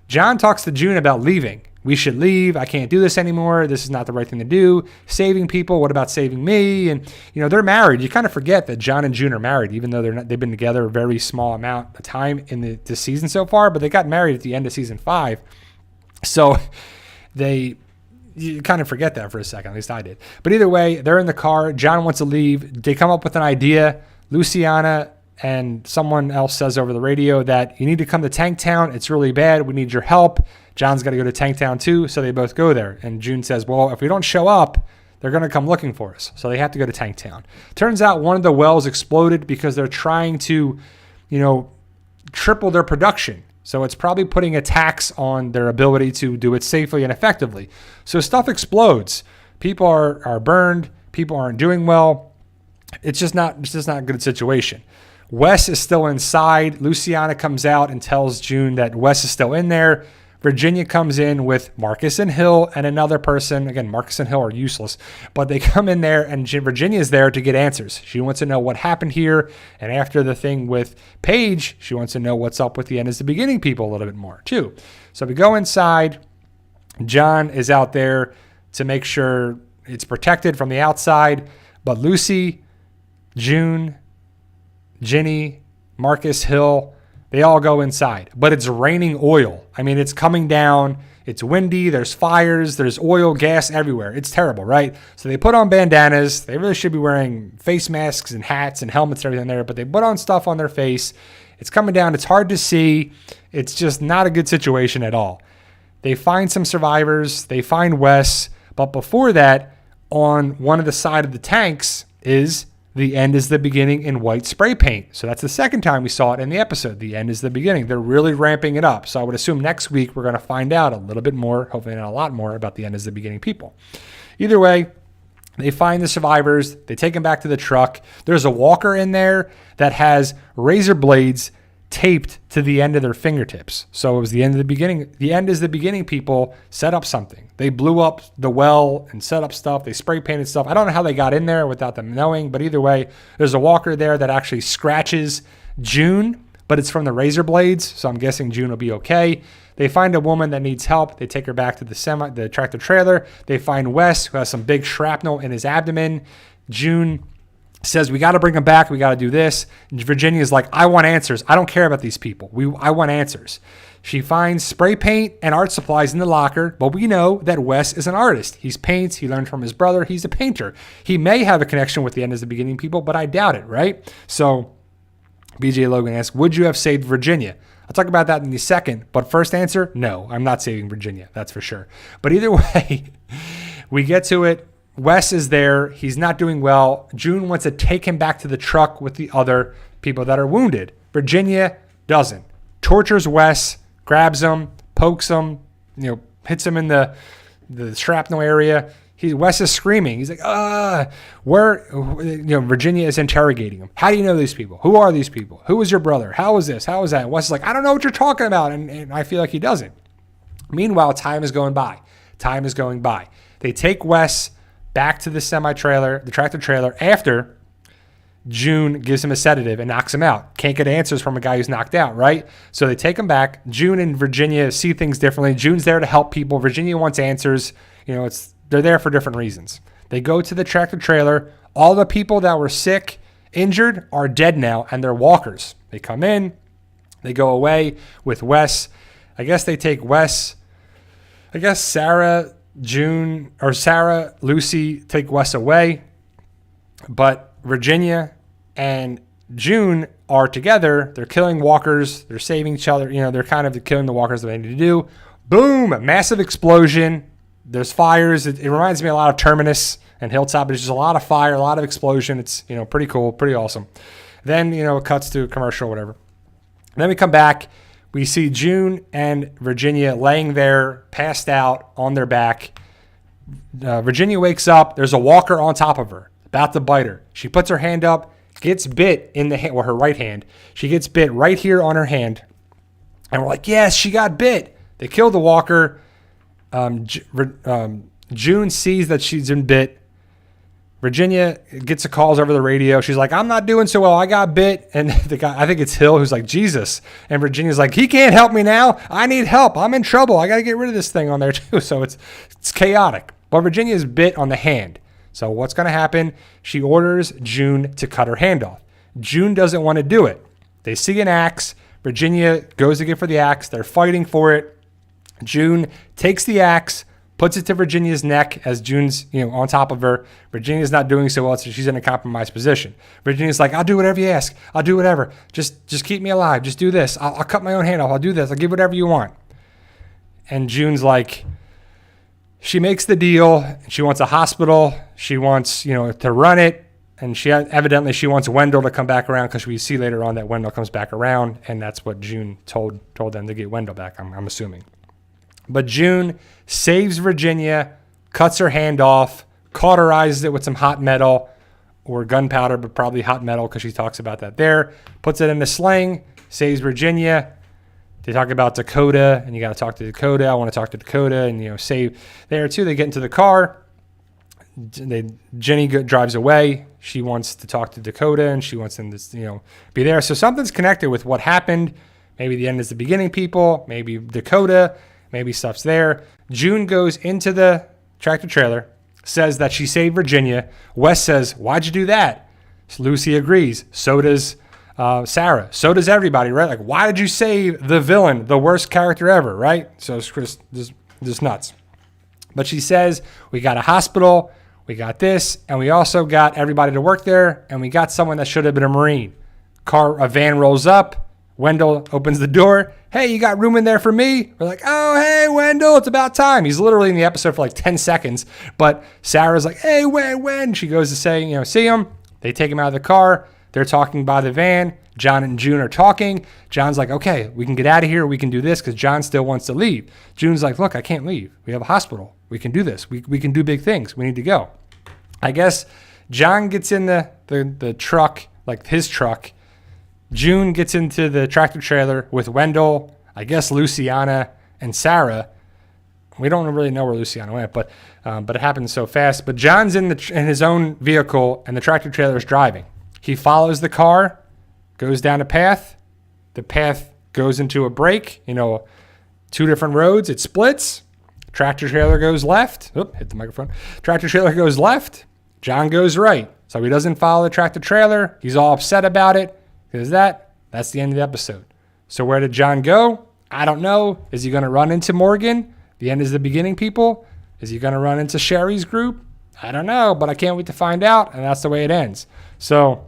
John talks to June about leaving, We should leave. I can't do this anymore. This is not the right thing to do. Saving people. What about saving me? And, they're married. You kind of forget that John and June are married, even though they've been together a very small amount of time in the season so far, but they got married at the end of season 5. So you kind of forget that for a second. At least I did. But either way, they're in the car. John wants to leave. They come up with an idea. Luciana and someone else says over the radio that you need to come to Tanktown. It's really bad. We need your help. John's got to go to Tanktown too, so they both go there. And June says, well, if we don't show up, they're going to come looking for us. So they have to go to Tanktown. Turns out one of the wells exploded because they're trying to, triple their production. So it's probably putting a tax on their ability to do it safely and effectively. So stuff explodes. People are burned. People aren't doing well. It's just not a good situation. Wes is still inside. Luciana comes out and tells June that Wes is still in there. Virginia comes in with Marcus and Hill and another person. Again, Marcus and Hill are useless, but they come in there and Virginia's there to get answers. She wants to know what happened here. And after the thing with Paige, she wants to know what's up with the end is the beginning people a little bit more too. So we go inside. John is out there to make sure it's protected from the outside, but Lucy, June, Ginny, Marcus, Hill, they all go inside, but it's raining oil. I mean, it's coming down. It's windy. There's fires. There's oil, gas everywhere. It's terrible, right? So they put on bandanas. They really should be wearing face masks and hats and helmets and everything there, but they put on stuff on their face. It's coming down. It's hard to see. It's just not a good situation at all. They find some survivors. They find Wes. But before that, on one of the side of the tanks is the end is the beginning in white spray paint. So that's the second time we saw it in the episode. The end is the beginning. They're really ramping it up. So I would assume next week we're going to find out a little bit more, hopefully not a lot more, about the end is the beginning people. Either way, they find the survivors. They take them back to the truck. There's a walker in there that has razor blades taped to the end of their fingertips. So it was the end of the beginning. The end is the beginning people set up something. They blew up the well and set up stuff. They spray painted stuff. I don't know how they got in there without them knowing, but either way, there's a walker there that actually scratches June, but it's from the razor blades. So I'm guessing June will be okay. They find a woman that needs help. They take her back to the tractor trailer. They find Wes, who has some big shrapnel in his abdomen. June says, we got to bring him back. We got to do this. Virginia's like, I want answers. I don't care about these people. I want answers. She finds spray paint and art supplies in the locker, but we know that Wes is an artist. He paints. He learned from his brother. He's a painter. He may have a connection with the end as the beginning people, but I doubt it, right? So BJ Logan asks, would you have saved Virginia? I'll talk about that in a second, but first answer, no, I'm not saving Virginia. That's for sure. But either way, we get to it. Wes is there. He's not doing well. June wants to take him back to the truck with the other people that are wounded. Virginia doesn't. Tortures Wes, grabs him, pokes him, hits him in the shrapnel area. Wes is screaming. He's like, Virginia is interrogating him. How do you know these people? Who are these people? Who is your brother? How is this? How is that? And Wes is like, I don't know what you're talking about. And I feel like he doesn't. Meanwhile, time is going by. They take Wes back to the semi-trailer, the tractor trailer, after June gives him a sedative and knocks him out. Can't get answers from a guy who's knocked out, right? So they take him back. June and Virginia see things differently. June's there to help people. Virginia wants answers. They're there for different reasons. They go to the tractor trailer. All the people that were sick, injured, are dead now, and they're walkers. They come in. They go away with Wes. I guess they take Wes. I guess Sarah, Lucy take Wes away, but Virginia and June are together. They're killing walkers. They're saving each other. They're kind of killing the walkers that they need to do. Boom, massive explosion. There's fires. It reminds me a lot of Terminus and Hilltop. There's just a lot of fire, a lot of explosion. It's, pretty cool, pretty awesome. Then, it cuts to a commercial, whatever. And then we come back. We see June and Virginia laying there, passed out on their back. Virginia wakes up. There's a walker on top of her, about to bite her. She puts her hand up, gets bit in the hand, her right hand. She gets bit right here on her hand. And we're like, yes, she got bit. They kill the walker. June sees that she's been bit. Virginia gets the calls over the radio. She's like, I'm not doing so well. I got bit. And the guy, I think it's Hill, who's like, Jesus. And Virginia's like, he can't help me now. I need help. I'm in trouble. I got to get rid of this thing on there too. So it's chaotic. But Virginia is bit on the hand. So what's going to happen? She orders June to cut her hand off. June doesn't want to do it. They see an axe. Virginia goes to get for the axe. They're fighting for it. June takes the axe, puts it to Virginia's neck as June's, on top of her. Virginia's not doing so well, so she's in a compromised position. Virginia's like, I'll do whatever you ask. I'll do whatever. Just keep me alive. Just do this. I'll cut my own hand off. I'll do this. I'll give whatever you want. And June's like, she makes the deal. She wants a hospital. She wants, to run it. And she wants Wendell to come back around, because we see later on that Wendell comes back around, and that's what June told them to get Wendell back, I'm assuming. But June saves Virginia, cuts her hand off, cauterizes it with some hot metal or gunpowder, but probably hot metal because she talks about that there. Puts it in a sling, saves Virginia. They talk about Dakota, and you got to talk to Dakota. I want to talk to Dakota, and save there too. They get into the car. Jenny drives away. She wants to talk to Dakota, and she wants them to be there. So something's connected with what happened. Maybe the end is the beginning. People. Maybe Dakota. Maybe stuff's there. June goes into the tractor trailer, says that she saved Virginia. Wes says, why'd you do that? Lucy agrees. So does Sarah. So does everybody, right? Like, why did you save the villain, the worst character ever, right? So it's just nuts. But she says, we got a hospital, we got this, and we also got everybody to work there, and we got someone that should have been a Marine. A van rolls up. Wendell opens the door. Hey, you got room in there for me? We're like, oh, hey, Wendell, it's about time. He's literally in the episode for like 10 seconds. But Sarah's like, hey, when? She goes to say, see him. They take him out of the car. They're talking by the van. John and June are talking. John's like, okay, we can get out of here. We can do this, because John still wants to leave. June's like, look, I can't leave. We have a hospital. We can do this. We can do big things. We need to go. I guess John gets in the truck, like his truck. June gets into the tractor trailer with Wendell, I guess Luciana, and Sarah. We don't really know where Luciana went, but it happened so fast. But John's in his own vehicle, and the tractor trailer is driving. He follows the car, goes down a path. The path goes into a break, 2 different roads. It splits. Tractor trailer goes left. Oop, hit the microphone. Tractor trailer goes left. John goes right. So he doesn't follow the tractor trailer. He's all upset about it. Because that's the end of the episode. So where did John go? I don't know. Is he going to run into Morgan? The end is the beginning, people. Is he going to run into Sherry's group? I don't know, but I can't wait to find out. And that's the way it ends. So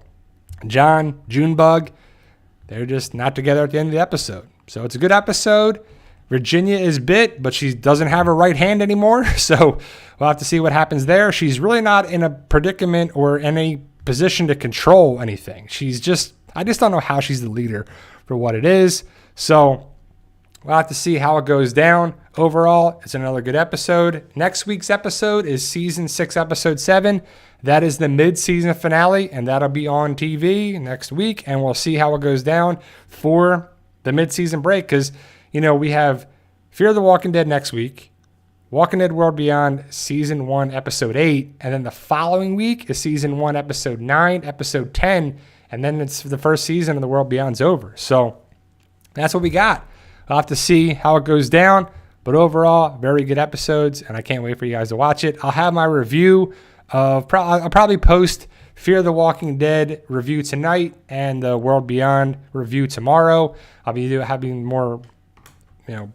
John, Junebug, they're just not together at the end of the episode. So it's a good episode. Virginia is bit, but she doesn't have her right hand anymore. So we'll have to see what happens there. She's really not in a predicament or any position to control anything. I just don't know how she's the leader for what it is. So we'll have to see how it goes down. Overall, it's another good episode. Next week's episode is season 6, episode 7. That is the mid-season finale, and that'll be on TV next week. And we'll see how it goes down for the mid-season break. Because, we have Fear the Walking Dead next week, Walking Dead World Beyond season 1, episode 8. And then the following week is season 1, episode 9, episode 10. And then it's the first season of The World Beyond's over. So that's what we got. I'll have to see how it goes down. But overall, very good episodes. And I can't wait for you guys to watch it. I'll have my review of... I'll probably post Fear the Walking Dead review tonight and the World Beyond review tomorrow. I'll be having more...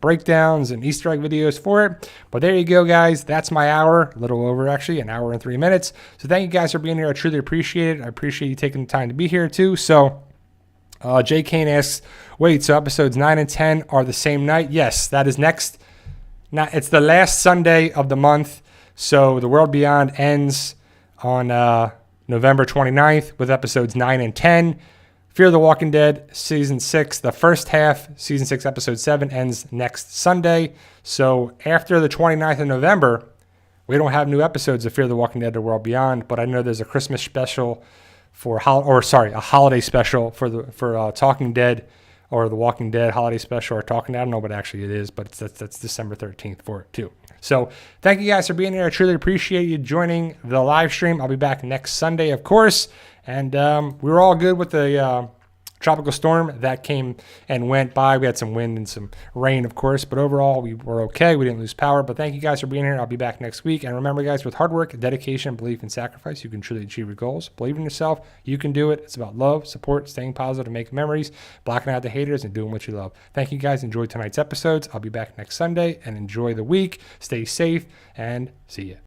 breakdowns and Easter egg videos for it. But there you go, guys. That's my hour. A little over, actually. An hour and 3 minutes. So thank you guys for being here. I truly appreciate it. I appreciate you taking the time to be here, too. So Jay Kane asks, wait, so episodes 9 and 10 are the same night? Yes, that is next. It's the last Sunday of the month. So The World Beyond ends on November 29th with episodes 9 and 10. Fear the Walking Dead, Season 6, the first half, Season 6, Episode 7, ends next Sunday. So after the 29th of November, we don't have new episodes of Fear the Walking Dead or World Beyond, but I know there's a Christmas special a holiday special for Talking Dead, or the Walking Dead holiday special, or Talking Dead. I don't know what actually it is, but that's December 13th for it too. So thank you guys for being here. I truly appreciate you joining the live stream. I'll be back next Sunday, of course. And we were all good with the tropical storm that came and went by. We had some wind and some rain, of course, but overall we were okay. We didn't lose power. But thank you guys for being here. I'll be back next week. And remember, guys, with hard work, dedication, belief, and sacrifice, you can truly achieve your goals. Believe in yourself. You can do it. It's about love, support, staying positive, making memories, blocking out the haters, and doing what you love. Thank you guys. Enjoy tonight's episodes. I'll be back next Sunday, and enjoy the week. Stay safe, and see ya.